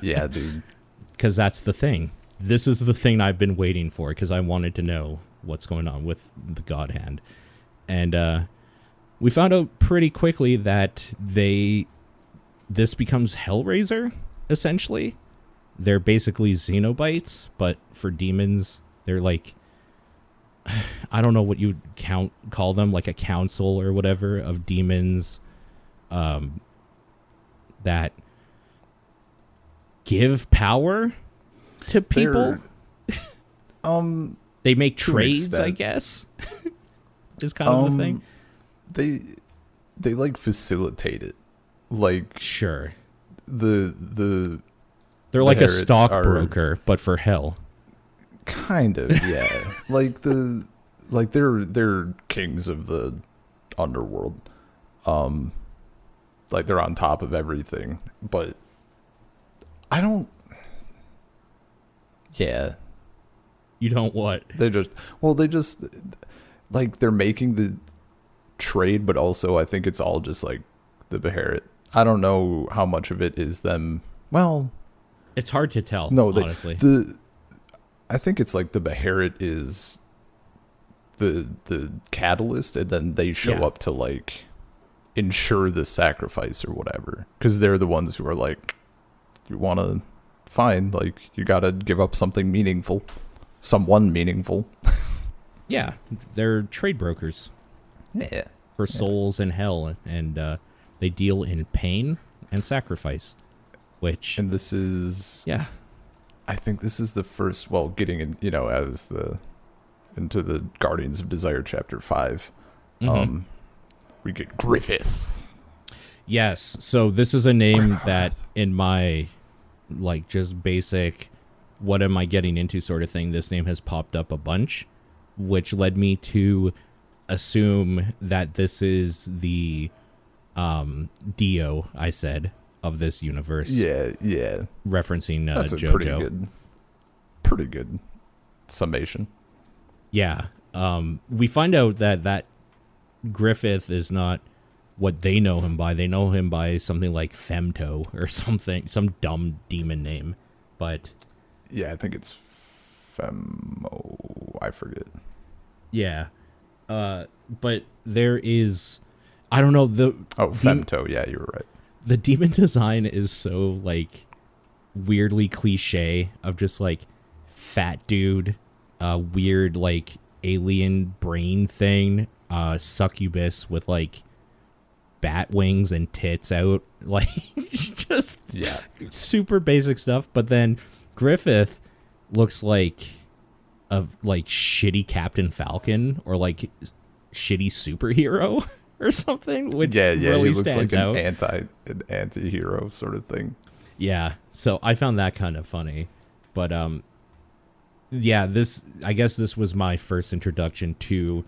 Yeah, dude. Because that's the thing. This is the thing I've been waiting for, because I wanted to know what's going on with the God Hand. And we found out pretty quickly that this becomes Hellraiser, essentially. They're basically Xenobites, but for demons, they're like, I don't know what you'd call them, like a council or whatever of demons that give power to people. They make trades, I guess. Is kind of the thing. They like facilitate it. Like, sure. They're like a stockbroker, but for hell. Kind of, yeah. They're kings of the underworld. Like they're on top of everything. But I don't. Yeah. You don't what? They just like they're making the trade, but also I think it's all just like the Beherit. I don't know how much of it is them. Well, it's hard to tell. No, honestly, I think it's like the Beherit is the catalyst, and then they show up to like ensure the sacrifice or whatever, because they're the ones who are like, you want to find, like, you got to give up something meaningful, someone meaningful. Yeah, they're trade brokers. Yeah, for souls in hell, and they deal in pain and sacrifice. And this is, yeah, I think this is the first, well, getting in, into the Guardians of Desire chapter 5. We get Griffith. Yes, so this is a name that in my like just basic what am I getting into sort of thing, this name has popped up a bunch, which led me to assume that this is the Dio, I said, of this universe. Yeah. Referencing That's a JoJo. pretty good summation. Yeah. We find out that Griffith is not what they know him by. They know him by something like Femto or something, some dumb demon name. But yeah, I think it's Femo. I forget. Yeah. But there is, I don't know, Femto. Yeah, you were right. The demon design is so like weirdly cliche of just like fat dude, weird like alien brain thing, succubus with like bat wings and tits out, like just super basic stuff. But then Griffith looks like a like shitty Captain Falcon or like shitty superhero or something, which really he looks stands like out. an anti-hero sort of thing. Yeah, so I found that kind of funny. But yeah, I guess this was my first introduction to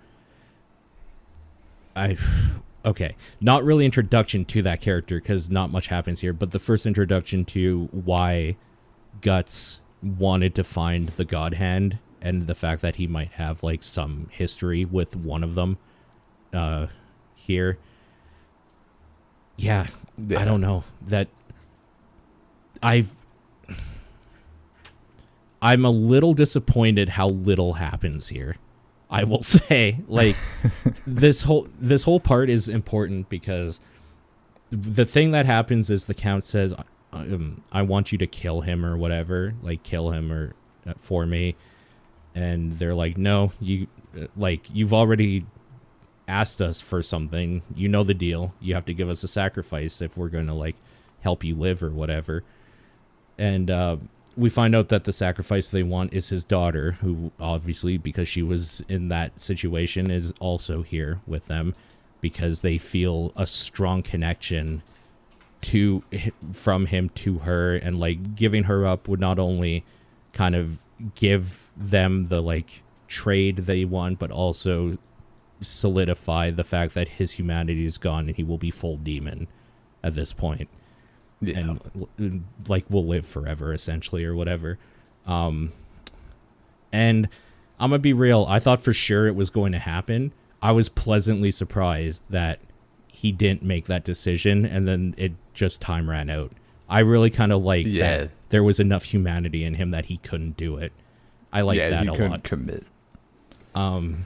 not really introduction to that character, because not much happens here, but the first introduction to why Guts wanted to find the God Hand, and the fact that he might have like some history with one of them here. Yeah, I don't know. That I'm a little disappointed how little happens here. I will say, like, this whole part is important because the thing that happens is the Count says, I want you to kill him or whatever, like kill him or for me. and they're like, no, you've already asked us for something. You know the deal. You have to give us a sacrifice if we're going to like help you live or whatever. And we find out that the sacrifice they want is his daughter, who obviously, because she was in that situation, is also here with them because they feel a strong connection from him to her, and like giving her up would not only kind of give them the like trade they want, but also solidify the fact that his humanity is gone and he will be full demon at this point. Yeah. And like will live forever essentially or whatever. And I'm gonna be real, I thought for sure it was going to happen. I was pleasantly surprised that he didn't make that decision and then it just time ran out. I really kind of like that there was enough humanity in him that he couldn't do it. I like that a lot. Yeah, he couldn't commit. And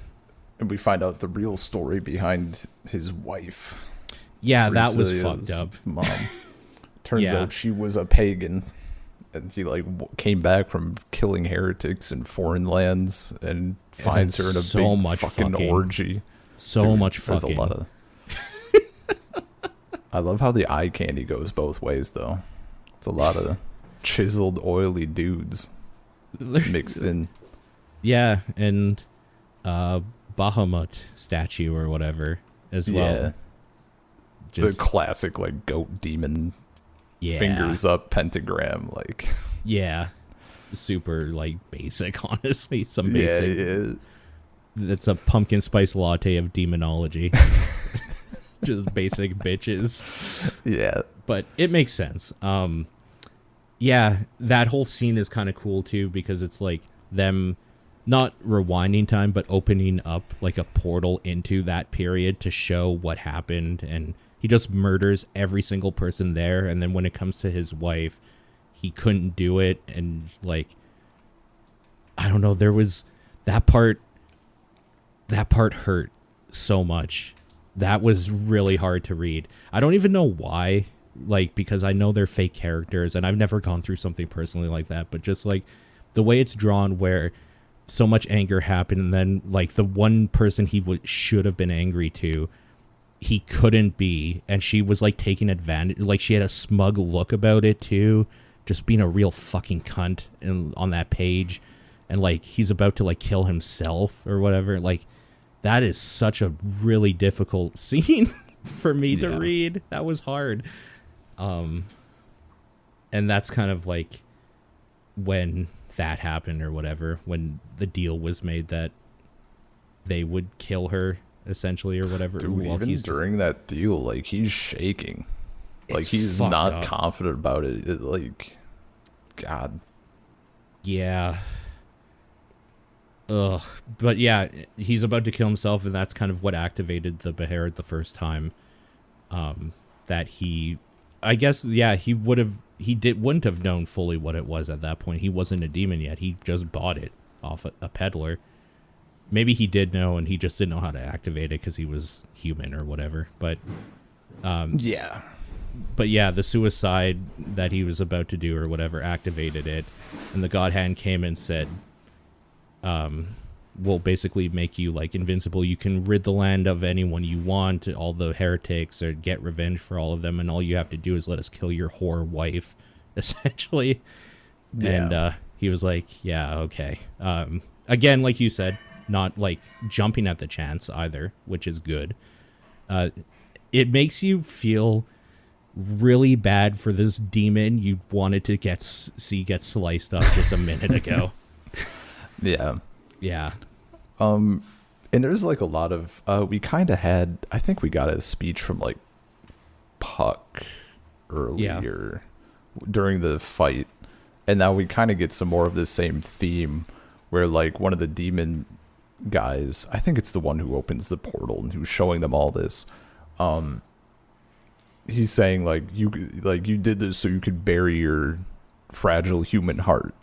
we find out the real story behind his wife. Yeah, that was fucked up. Mom. Turns out she was a pagan, and he like came back from killing heretics in foreign lands, and finds her in a big fucking orgy. Much fucking. There's a lot of. I love how the eye candy goes both ways, though. It's a lot of chiseled, oily dudes mixed in. Yeah, and Bahamut statue or whatever as well. Yeah. The classic like goat demon. Yeah. Fingers up pentagram, like. Yeah. Super like basic, honestly. Some basic. Yeah. That's a pumpkin spice latte of demonology. Just basic bitches. Yeah. But it makes sense. Yeah, that whole scene is kind of cool too, because it's like them not rewinding time, but opening up like a portal into that period to show what happened, and he just murders every single person there, and then when it comes to his wife, he couldn't do it, and like I don't know, there was that part hurt so much. That was really hard to read. I don't even know why, like, because I know they're fake characters and I've never gone through something personally like that, but just like the way it's drawn where so much anger happened, and then like the one person he should have been angry to, he couldn't be, and she was like taking advantage, like she had a smug look about it too, just being a real fucking cunt on that page, and like he's about to like kill himself or whatever. Like that is such a really difficult scene for me to read. That was hard. And that's kind of like when that happened or whatever, when the deal was made that they would kill her essentially or whatever. Dude, even during that deal, like he's shaking, like he's not confident about it. Like, God. Yeah. Ugh. But yeah, he's about to kill himself, and that's kind of what activated the Beherit the first time. That he, I guess, yeah, wouldn't have known fully what it was at that point. He wasn't a demon yet. He just bought it off a peddler. Maybe he did know, and he just didn't know how to activate it because he was human or whatever. But yeah. But yeah, the suicide that he was about to do or whatever activated it, and the God Hand came and said, will basically make you like invincible. You can rid the land of anyone you want, all the heretics, or get revenge for all of them, and all you have to do is let us kill your whore wife, essentially. Yeah. And he was like, yeah, okay. Again, like you said, not like jumping at the chance either, which is good. It makes you feel really bad for this demon you wanted to see get sliced up just a minute ago. Yeah. Yeah. And there's like a lot of we kind of had, I think we got a speech from like Puck earlier during the fight, and now we kind of get some more of the same theme where like one of the demon guys, I think it's the one who opens the portal and who's showing them all this, he's saying like you did this so you could bury your fragile human heart.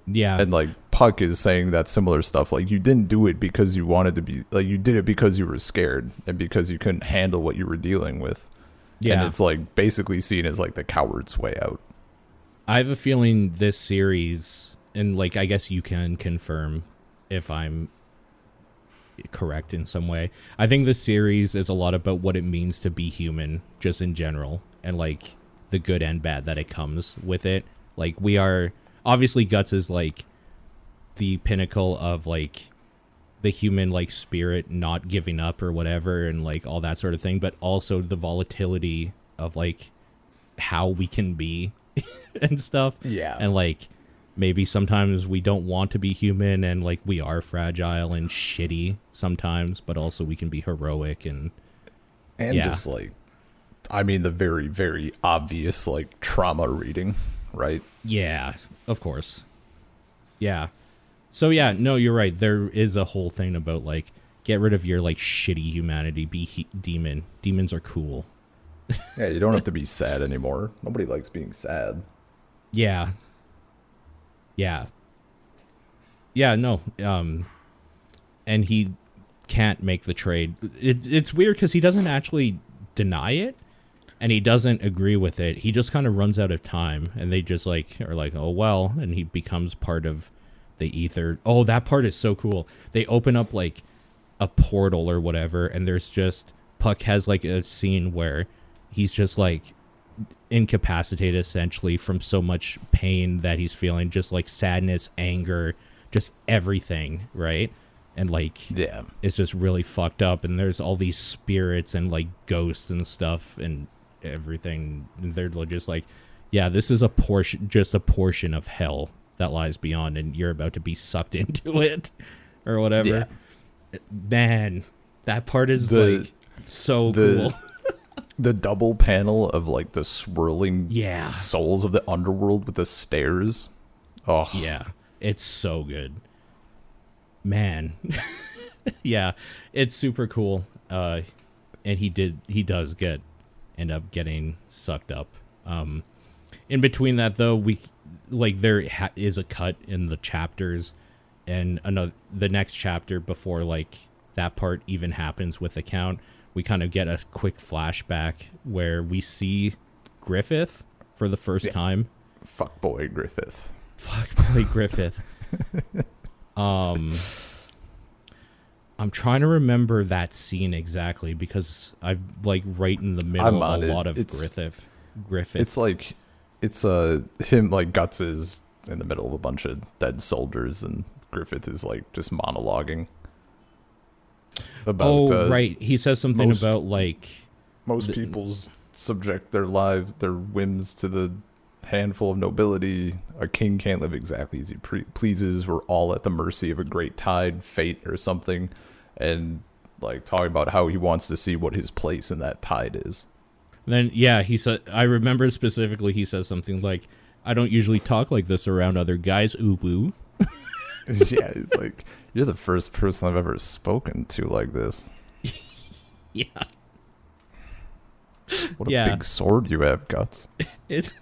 Yeah. And like Puck is saying that similar stuff, like you didn't do it because you wanted to be, like you did it because you were scared and because you couldn't handle what you were dealing with. Yeah. And it's like basically seen as like the coward's way out. I have a feeling this series, and like I guess you can confirm, if I'm correct in some way. I think the series is a lot about what it means to be human, just in general, and like the good and bad that it comes with it. Like we are obviously Guts is like the pinnacle of like the human like spirit not giving up or whatever and like all that sort of thing, but also the volatility of like how we can be and stuff. Yeah. And like maybe sometimes we don't want to be human and like we are fragile and shitty sometimes, but also we can be heroic and just like, I mean, the very, very obvious like trauma reading, right? yeah, of course. Yeah. So yeah, no, you're right. There is a whole thing about like get rid of your like shitty humanity, be demon. Demons are cool. Yeah, you don't have to be sad anymore. Nobody likes being sad. Yeah. Yeah. Yeah, no. And he can't make the trade. It's weird because he doesn't actually deny it and he doesn't agree with it. He just kind of runs out of time and they just like are like, oh well, and he becomes part of the ether. Oh, that part is so cool. They open up like a portal or whatever and there's just Puck has like a scene where he's just like incapacitated essentially from so much pain that he's feeling, just like sadness, anger, just everything, right? And like Yeah. it's just really fucked up and there's all these spirits and like ghosts and stuff and everything and they're just like, yeah, this is a portion of hell that lies beyond and you're about to be sucked into it or whatever. Yeah. Man, that part is like so cool. The double panel of like the swirling Yeah. souls of the underworld with the stairs. Oh Yeah, it's so good. Man. Yeah, it's super cool. And he does end up getting sucked up. In between that though, we like there is a cut in the chapters and the next chapter before like that part even happens with the count. We kind of get a quick flashback where we see Griffith for the first time. Fuck boy Griffith. Fuck boy Griffith. I'm trying to remember that scene exactly because I'm like right in the middle of a lot of Griffith. It's like him like Guts is in the middle of a bunch of dead soldiers and Griffith is like just monologuing about right, he says something about like most people's subject their lives, their whims to the handful of nobility. A king can't live exactly as he pleases. We're all at the mercy of a great tide, fate, or something. And like talking about how he wants to see what his place in that tide is. Then yeah, he said. I remember specifically. He says something like, "I don't usually talk like this around other guys." Ooh boo. Yeah, it's like you're the first person I've ever spoken to like this. Yeah. What a big sword you have, Guts. It's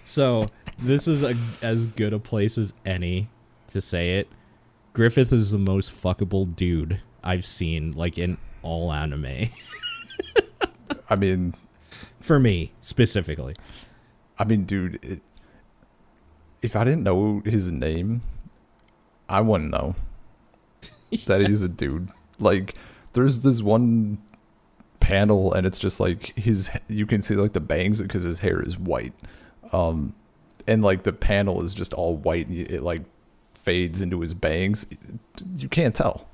so. This is as good a place as any to say it. Griffith is the most fuckable dude I've seen, like in all anime. I mean, for me specifically. I mean, dude, if I didn't know his name, I wouldn't know that he's a dude. Like, there's this one panel, and it's just like you can see like the bangs because his hair is white, and like the panel is just all white, and it like fades into his bangs. You can't tell.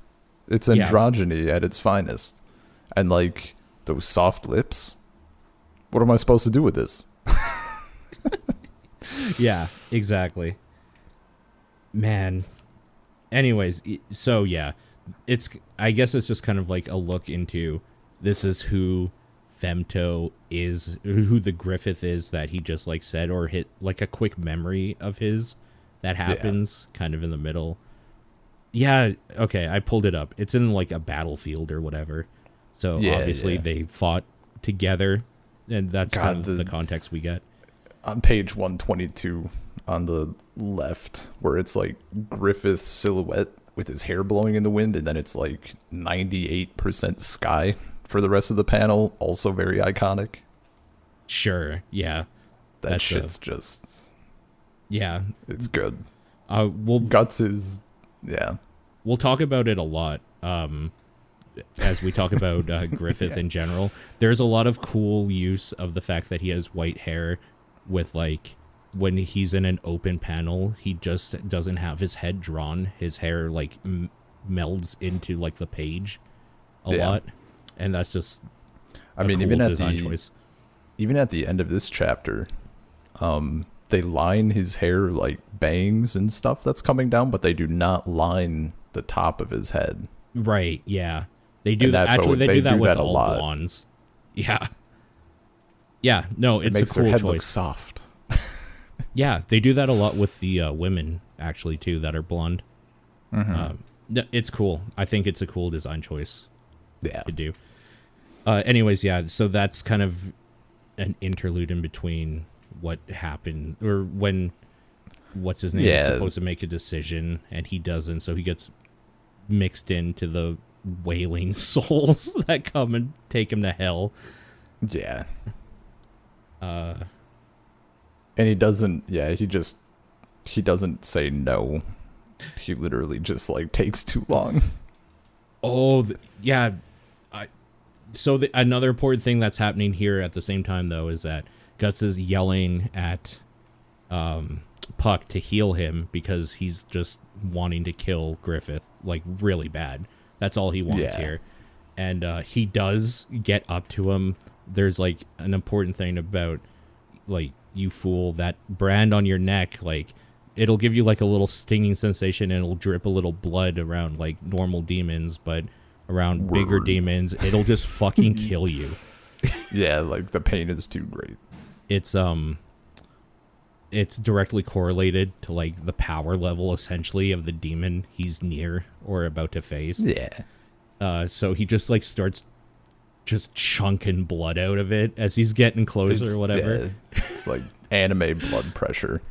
It's androgyny at its finest, and like those soft lips. What am I supposed to do with this? Yeah, exactly. Man. Anyways, so yeah, I guess it's just kind of like a look into this is who Femto is, who the Griffith is that he just like said, or hit like a quick memory of his that happens kind of in the middle. Yeah, okay, I pulled it up. It's in like a battlefield or whatever. So obviously they fought together, and that's kind of the context we get. On page 122 on the left, where it's like Griffith's silhouette with his hair blowing in the wind, and then it's like 98% sky for the rest of the panel. Also very iconic. Sure, yeah. That shit's just... Yeah. It's good. Well, Guts is... Yeah. we'll talk about it a lot as we talk about Griffith in general. There's a lot of cool use of the fact that he has white hair with, like, when he's in an open panel, he just doesn't have his head drawn. His hair, like, melds into, like, the page a lot. And that's just cool even at design choice. Even at the end of this chapter, they line his hair like bangs and stuff that's coming down, but they do not line the top of his head. Right, yeah. They do that. Actually, they do that with all blondes. Yeah. Yeah, no, it's a cool their head choice. Look soft. Yeah, they do that a lot with the women, actually, too, that are blonde. It's cool. I think it's a cool design choice to do. Anyways, yeah, so that's kind of an interlude in between what happened, or when, what's his name, is supposed to make a decision, and he doesn't, so he gets mixed into the wailing souls that come and take him to hell. Yeah. And he doesn't, he doesn't say no. He literally just, like, takes too long. Oh, yeah. So another important thing that's happening here at the same time, though, is that Guts is yelling at Puck to heal him because he's just wanting to kill Griffith, like, really bad. That's all he wants here. And he does get up to him. There's, like, an important thing about, like, you fool, that brand on your neck, like, it'll give you, like, a little stinging sensation, and it'll drip a little blood around, like, normal demons, but around bigger demons, it'll just fucking kill you. Yeah, like, the pain is too great. It's directly correlated to, like, the power level, essentially, of the demon he's near or about to face. Yeah. So he just, like, starts just chunking blood out of it as he's getting closer or whatever. Yeah, it's like anime blood pressure.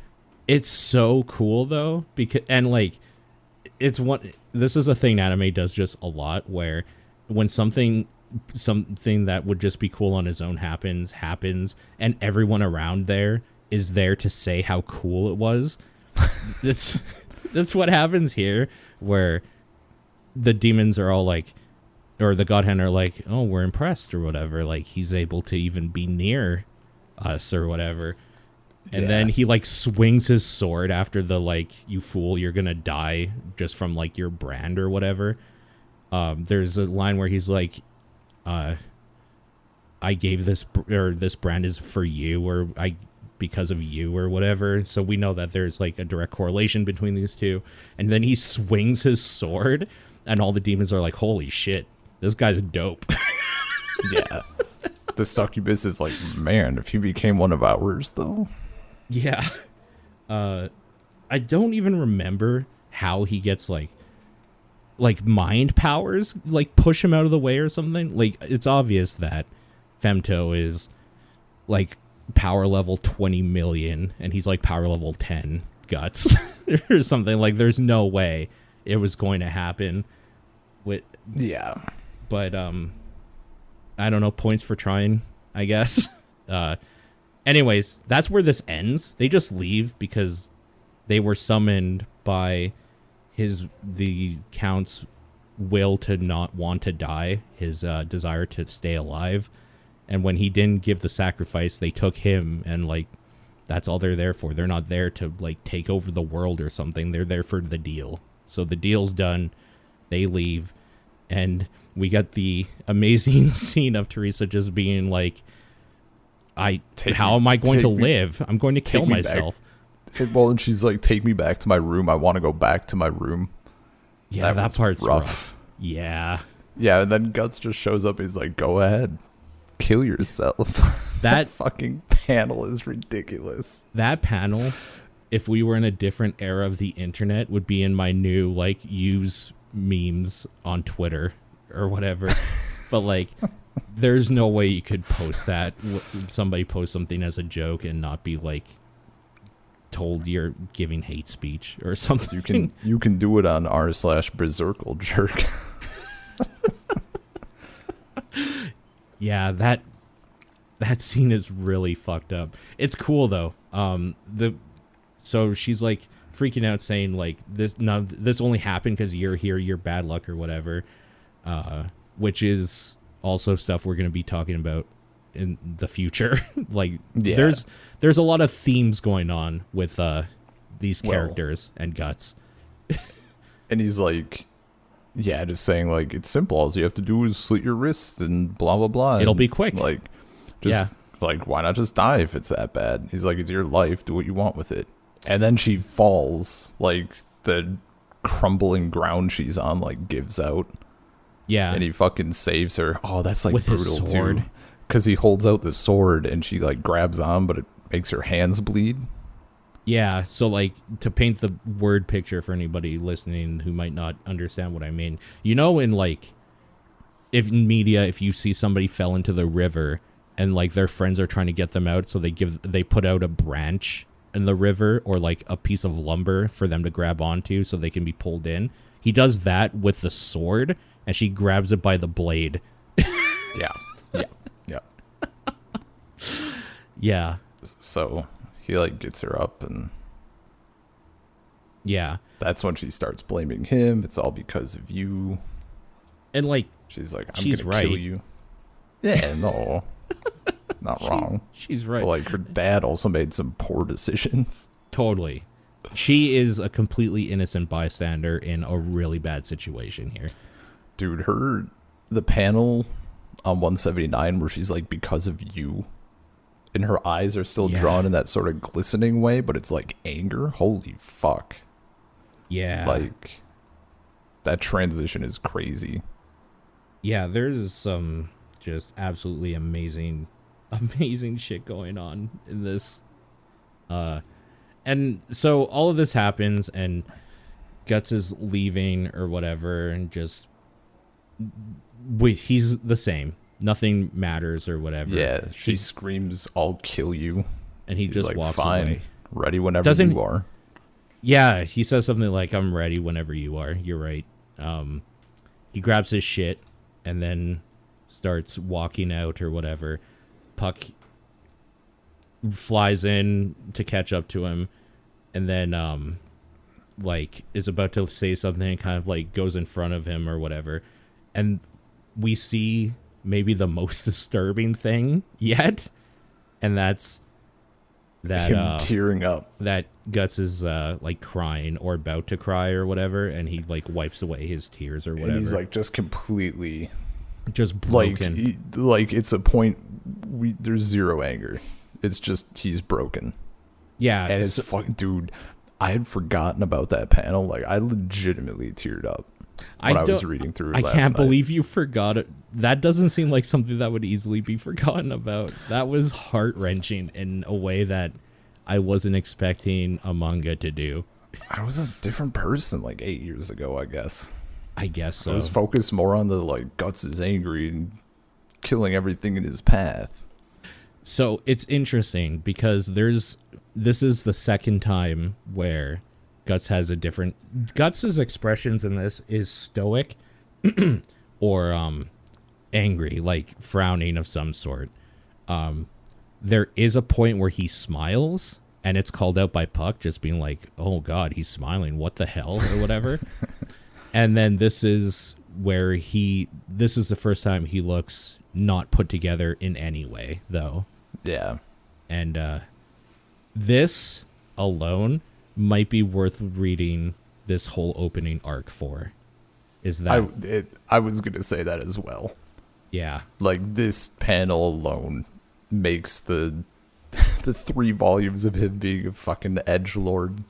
It's so cool, though, because, and, like, this is a thing anime does just a lot, where when something that would just be cool on its own happens, and everyone around there is there to say how cool it was. That's what happens here, where the demons are all like, or the Godhand are like, oh, we're impressed or whatever. Like, he's able to even be near us or whatever. And then he, like, swings his sword after the, like, you fool, you're gonna die just from, like, your brand or whatever. There's a line where he's like, I gave this brand is for you, or because of you or whatever. So we know that there's, like, a direct correlation between these two. And then he swings his sword, and all the demons are like, holy shit, this guy's dope. Yeah. The succubus is like, man, if he became one of ours, though. Yeah. I don't even remember how he gets, like mind powers, like, push him out of the way or something. Like, it's obvious that Femto is, like, power level 20 million, and he's, like, power level 10 Guts or something. Like, there's no way it was going to happen. But I don't know, points for trying, I guess. Anyways, that's where this ends. They just leave because they were summoned by the Count's will to not want to die, his desire to stay alive. And when he didn't give the sacrifice, they took him, and, like, that's all they're there for. They're not there to, like, take over the world or something. They're there for the deal. So the deal's done. They leave. And we got the amazing scene of Teresa just being like, how am I going to live? I'm going to kill myself. Well, and she's like, take me back to my room. I want to go back to my room. Yeah, that part's rough. Yeah. Yeah, and then Guts just shows up and he's like, go ahead. Kill yourself. That fucking panel is ridiculous. That panel, if we were in a different era of the internet, would be in my new, like, use memes on Twitter or whatever. But, like, there's no way you could post that. Somebody post something as a joke and not be, like, told you're giving hate speech or something. You can do it on r/berserkle jerk. Yeah, that scene is really fucked up. It's cool though. So she's like, freaking out saying like this only happened because you're here, you're bad luck or whatever, which is also stuff we're going to be talking about in the future. Like there's a lot of themes going on with these characters and Guts. And he's like, yeah, just saying like it's simple. All you have to do is slit your wrist and blah blah blah. It'll be quick. Like, just like why not just die if it's that bad? He's like, it's your life. Do what you want with it. And then she falls. Like the crumbling ground she's on like gives out. Yeah. And he fucking saves her. Oh, that's like with brutal his sword. too. Because he holds out the sword and she like grabs on, but it makes her hands bleed. Yeah, so like to paint the word picture for anybody listening who might not understand what I mean, you know, in like if in media, if you see somebody fell into the river and like their friends are trying to get them out, so they put out a branch in the river or like a piece of lumber for them to grab onto so they can be pulled in. He does that with the sword, and she grabs it by the blade. Yeah. Yeah. So he like gets her up, and yeah, that's when she starts blaming him. It's all because of you. And like she's like, I'm gonna kill you. Yeah, no, not wrong. She's right. But like her dad also made some poor decisions. Totally. She is a completely innocent bystander in a really bad situation here. Dude, the panel on 179 where she's like, because of you, and her eyes are still drawn in that sort of glistening way, but it's like anger. Holy fuck. Yeah. Like, that transition is crazy. Yeah, there's some just absolutely amazing shit going on in this. And so all of this happens, and Guts is leaving or whatever, and just he's the same. Nothing matters or whatever. Yeah, she screams, "I'll kill you," and he's just like, walks fine, away. Ready whenever you are. Yeah, he says something like, "I'm ready whenever you are." You're right. He grabs his shit and then starts walking out or whatever. Puck flies in to catch up to him, and then like is about to say something and kind of like goes in front of him or whatever, and we see maybe the most disturbing thing yet, and that's that him tearing up. That Guts is like crying or about to cry or whatever, and he like wipes away his tears or whatever. And he's like just completely just broken. Like it's a point there's zero anger. It's just he's broken. Yeah. And it's fucking dude, I had forgotten about that panel. Like I legitimately teared up when I was reading through it. I can't believe you forgot it. That doesn't seem like something that would easily be forgotten about. That was heart-wrenching in a way that I wasn't expecting a manga to do. I was a different person like 8 years ago, I guess. I guess so. I was focused more on the like Guts is angry and killing everything in his path. So it's interesting because this is the second time where Guts has a different... Guts' expressions in this is stoic or angry, like frowning of some sort. There is a point where he smiles, and it's called out by Puck, just being like, oh god, he's smiling, what the hell, or whatever. And then this is where this is the first time he looks not put together in any way, though. Yeah. And this alone might be worth reading this whole opening arc for. Is that I was gonna say that as well. Yeah. Like this panel alone makes the 3 volumes of him being a fucking edgelord.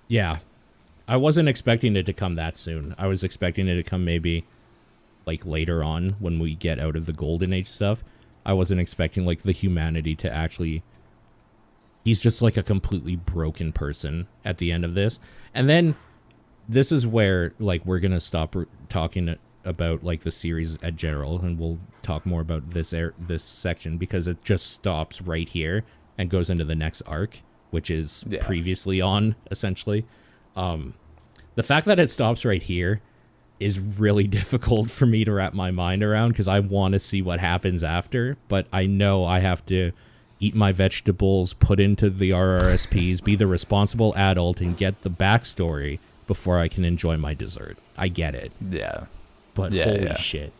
Yeah. I wasn't expecting it to come that soon. I was expecting it to come maybe like later on when we get out of the Golden Age stuff. I wasn't expecting like the humanity to actually... He's just like a completely broken person at the end of this. And then this is where like we're going to stop talking about like the series at general, and we'll talk more about this section because it just stops right here and goes into the next arc, which is previously on, essentially. The fact that it stops right here is really difficult for me to wrap my mind around because I want to see what happens after, but I know I have to eat my vegetables, put into the RRSPs, be the responsible adult, and get the backstory before I can enjoy my dessert. I get it. Yeah. But Yeah, holy yeah. shit.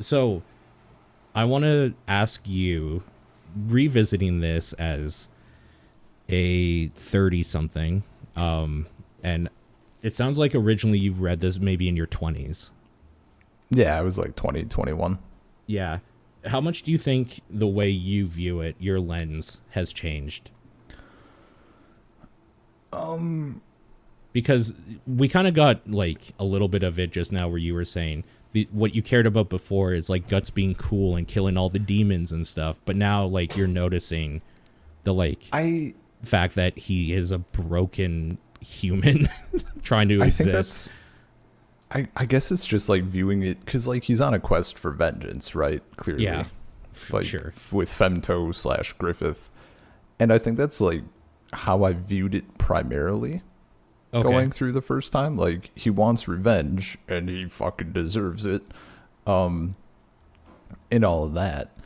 So I want to ask you, revisiting this as a 30-something, and it sounds like originally you read this maybe in your 20s. Yeah, I was like 20, 21. Yeah. How much do you think the way you view it, your lens, has changed? Because we kind of got like a little bit of it just now where you were saying what you cared about before is like Guts being cool and killing all the demons and stuff. But now like you're noticing the fact that he is a broken human trying to exist. Think that's... I guess it's just like viewing it because like he's on a quest for vengeance, right? Clearly. Yeah, like sure. With Femto / Griffith. And I think that's like how I viewed it primarily. Going through the first time, like he wants revenge and he fucking deserves it, and all of that.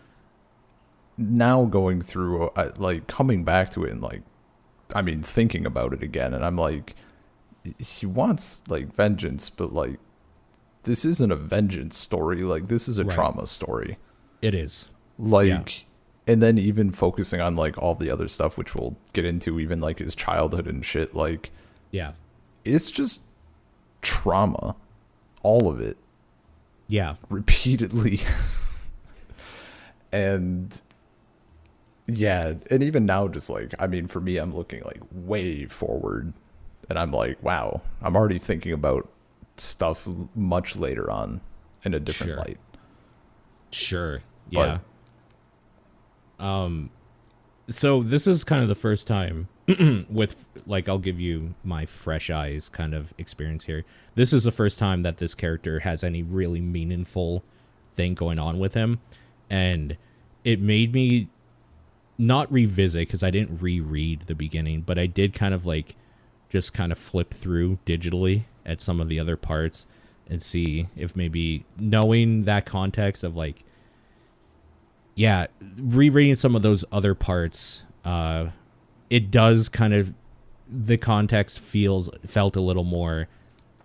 Now going through, like coming back to it and like, I mean, thinking about it again, and I'm like, he wants like vengeance, but like, this isn't a vengeance story. Like this is a trauma story. It is. Like, and then even focusing on like all the other stuff, which we'll get into, even like his childhood and shit, like. Yeah. It's just trauma. All of it. Yeah. Repeatedly. And yeah, and even now just like, I mean, for me, I'm looking like way forward and I'm like, wow, I'm already thinking about stuff much later on in a different light. Sure. Yeah. So this is kind of the first time with like, I'll give you my fresh eyes kind of experience here. This is the first time that this character has any really meaningful thing going on with him. And it made me not revisit because I didn't reread the beginning, but I did kind of like just kind of flip through digitally at some of the other parts and see if maybe knowing that context of like, yeah, rereading some of those other parts, it does kind of, the context felt a little more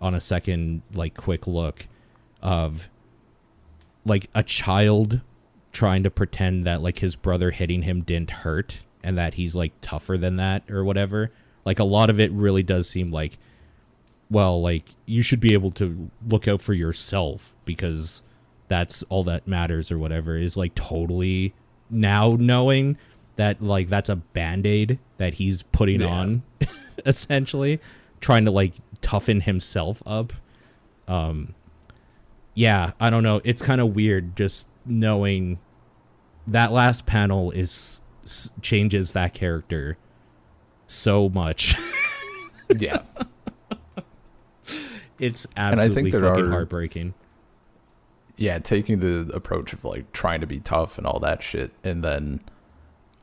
on a second, like, quick look of, like, a child trying to pretend that, like, his brother hitting him didn't hurt and that he's, like, tougher than that or whatever. Like, a lot of it really does seem like, well, like, you should be able to look out for yourself because that's all that matters or whatever, is like totally now knowing that like that's a band-aid that he's putting on essentially trying to like toughen himself up. Yeah, I don't know, it's kind of weird just knowing that last panel changes that character so much. Yeah. It's absolutely fucking heartbreaking. Yeah, taking the approach of like trying to be tough and all that shit, and then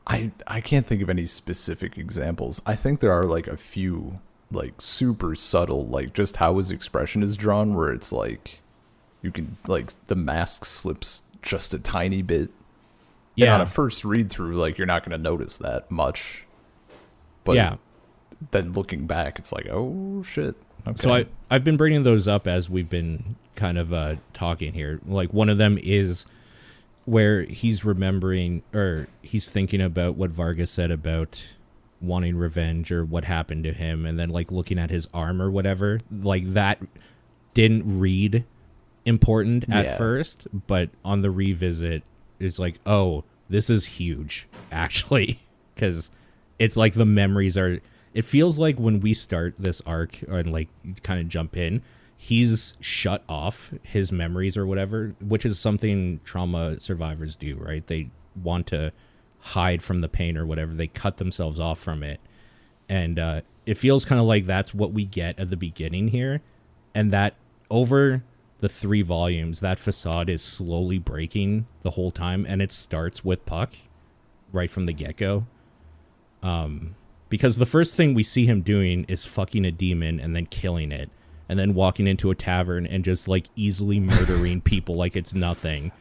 I can't think of any specific examples. I think there are like a few like super subtle, like just how his expression is drawn, where it's like you can like the mask slips just a tiny bit. Yeah. And on a first read through, like you're not going to notice that much. But yeah, then looking back, it's like, oh shit. Okay. So I've been bringing those up as we've been kind of talking here. Like one of them is where he's remembering or he's thinking about what Vargas said about wanting revenge or what happened to him, and then like looking at his arm or whatever. Like that didn't read important at first, but on the revisit it's like, oh, this is huge actually, because it's like the memories are. It feels like when we start this arc and like kind of jump in, he's shut off his memories or whatever, which is something trauma survivors do, right? They want to hide from the pain or whatever. They cut themselves off from it. And it feels kind of like that's what we get at the beginning here. And that over the 3 volumes, that facade is slowly breaking the whole time. And it starts with Puck right from the get-go. Because the first thing we see him doing is fucking a demon and then killing it, and then walking into a tavern and just like easily murdering people like it's nothing.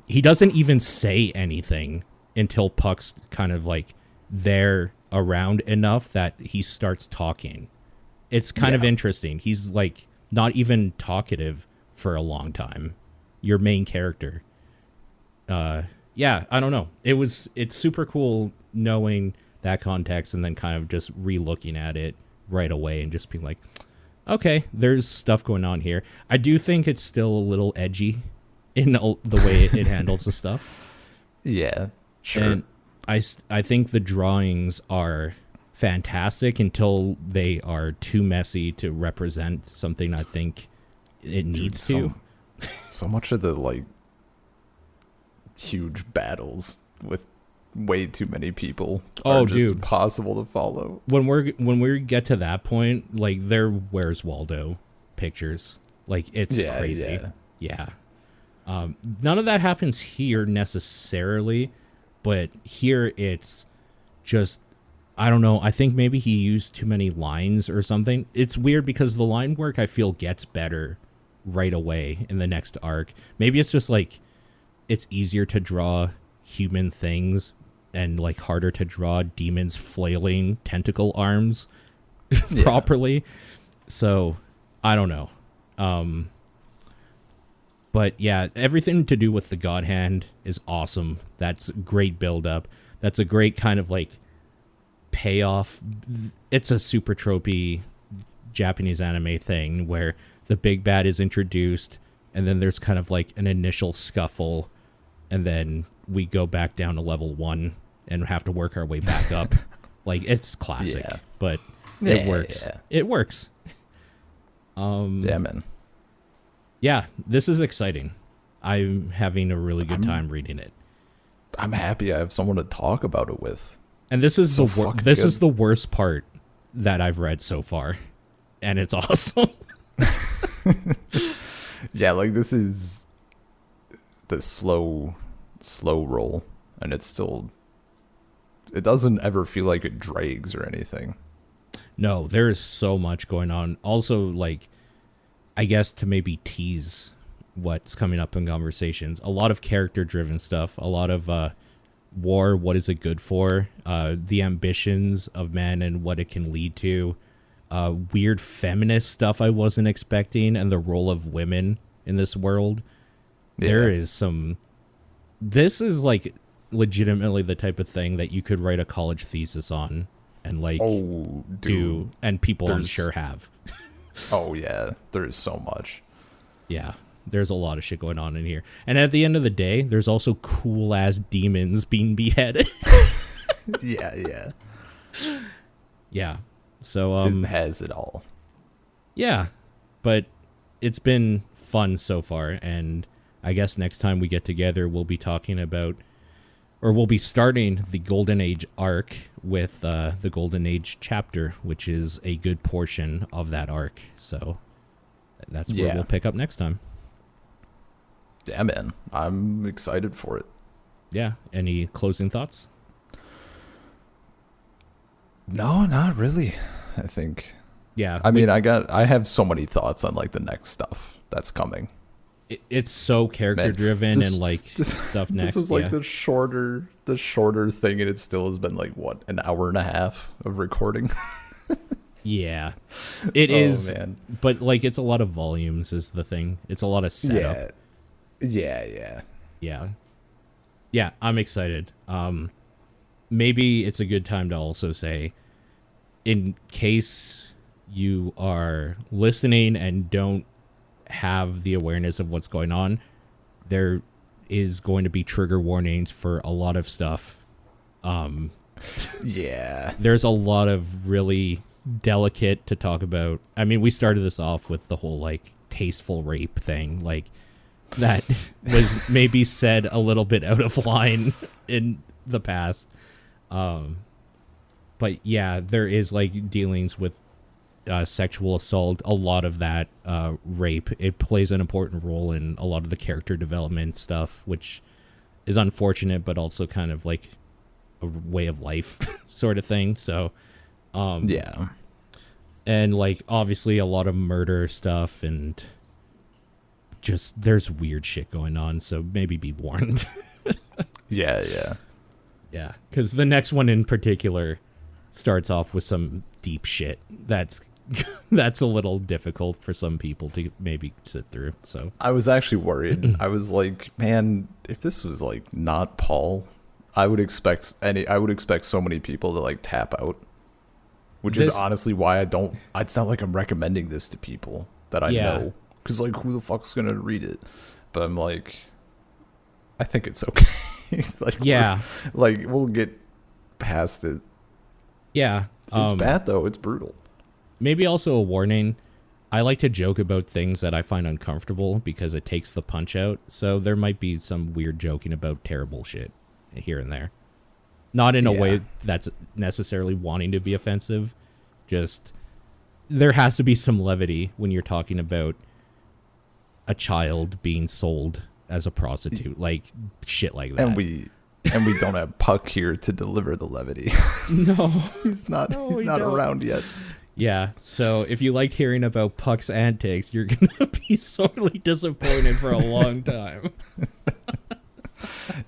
He doesn't even say anything until Puck's kind of like there around enough that he starts talking. It's kind of interesting. He's like not even talkative for a long time. Your main character. Yeah, I don't know. It's super cool knowing that context and then kind of just re-looking at it right away and just being like, okay, there's stuff going on here. I do think it's still a little edgy in the way it handles the stuff. Yeah, sure. And I think the drawings are fantastic until they are too messy to represent something I think it needs to. So much of the like huge battles with way too many people are just impossible to follow. When we get to that point, like they're Where's Waldo pictures. Like it's crazy. Yeah. None of that happens here necessarily, but here it's just, I don't know. I think maybe he used too many lines or something. It's weird because the line work I feel gets better right away in the next arc. Maybe it's just like it's easier to draw human things and like harder to draw demons flailing tentacle arms properly. So I don't know. But yeah, everything to do with the God Hand is awesome. That's great build-up. That's a great kind of like payoff. It's a super tropey Japanese anime thing where the big bad is introduced and then there's kind of like an initial scuffle and then we go back down to level 1 and have to work our way back up. Like it's classic, but it works. Yeah. It works. Yeah, man. Yeah, this is exciting. I'm having a really good time reading it. I'm happy I have someone to talk about it with. And this is is the worst part that I've read so far, and it's awesome. Yeah, like this is the slow roll, and it doesn't ever feel like it drags or anything. No, there is so much going on. Also, like, I guess to maybe tease what's coming up in conversations, a lot of character-driven stuff, a lot of war, what is it good for, the ambitions of men and what it can lead to, weird feminist stuff I wasn't expecting, and the role of women in this world. Yeah. There is some... This is, like, legitimately the type of thing that you could write a college thesis on and, like, do, and people I'm sure have. Oh, yeah. There is so much. Yeah. There's a lot of shit going on in here. And at the end of the day, there's also cool-ass demons being beheaded. Yeah. Yeah. So, it has it all. Yeah. But it's been fun so far, and I guess next time we get together, we'll be talking about... Or we'll be starting the Golden Age arc with the Golden Age chapter, which is a good portion of that arc. So that's where we'll pick up next time. Yeah, man. I'm excited for it. Yeah. Any closing thoughts? No, not really. I think. Yeah. I mean, I have so many thoughts on like the next stuff that's coming. It's so character driven and like stuff next. This was like the shorter thing, and it still has been like what, an hour and a half of recording. Yeah, it is. Man. But like, it's a lot of volumes is the thing. It's a lot of setup. Yeah. I'm excited. Maybe it's a good time to also say, in case you are listening and don't have the awareness of what's going on, there is going to be trigger warnings for a lot of stuff. There's a lot of really delicate to talk about. I mean, we started this off with the whole like tasteful rape thing, like that was maybe said a little bit out of line in the past. But yeah, there is like dealings with sexual assault, a lot of that rape. It plays an important role in a lot of the character development stuff, which is unfortunate, but also kind of like a way of life sort of thing. So, and like obviously a lot of murder stuff and just there's weird shit going on, so maybe be warned. Yeah. Yeah, because the next one in particular starts off with some deep shit. That's a little difficult for some people to maybe sit through. So I was actually worried. I was like, man, if this was like not Paul, I would expect so many people to like tap out. Which is honestly why I don't. It's not like I'm recommending this to people that I know, because like who the fuck's gonna read it? But I'm like, I think it's okay. Like, we'll get past it. Yeah, it's bad though. It's brutal. Maybe also a warning. I like to joke about things that I find uncomfortable because it takes the punch out. So there might be some weird joking about terrible shit here and there. Not in a way that's necessarily wanting to be offensive. Just there has to be some levity when you're talking about a child being sold as a prostitute, like shit like that. And we don't have Puck here to deliver the levity. No, he's not around yet. Yeah, so if you liked hearing about Puck's antics, you're gonna be sorely disappointed for a long time.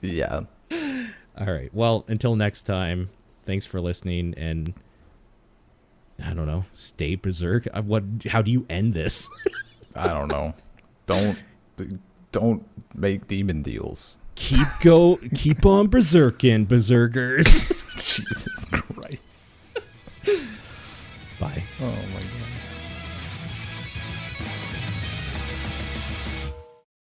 Yeah. All right. Well, until next time, thanks for listening, and I don't know, stay berserk. How do you end this? I don't know. Don't make demon deals. Keep on berserking, berserkers. Jesus Christ. Bye. Oh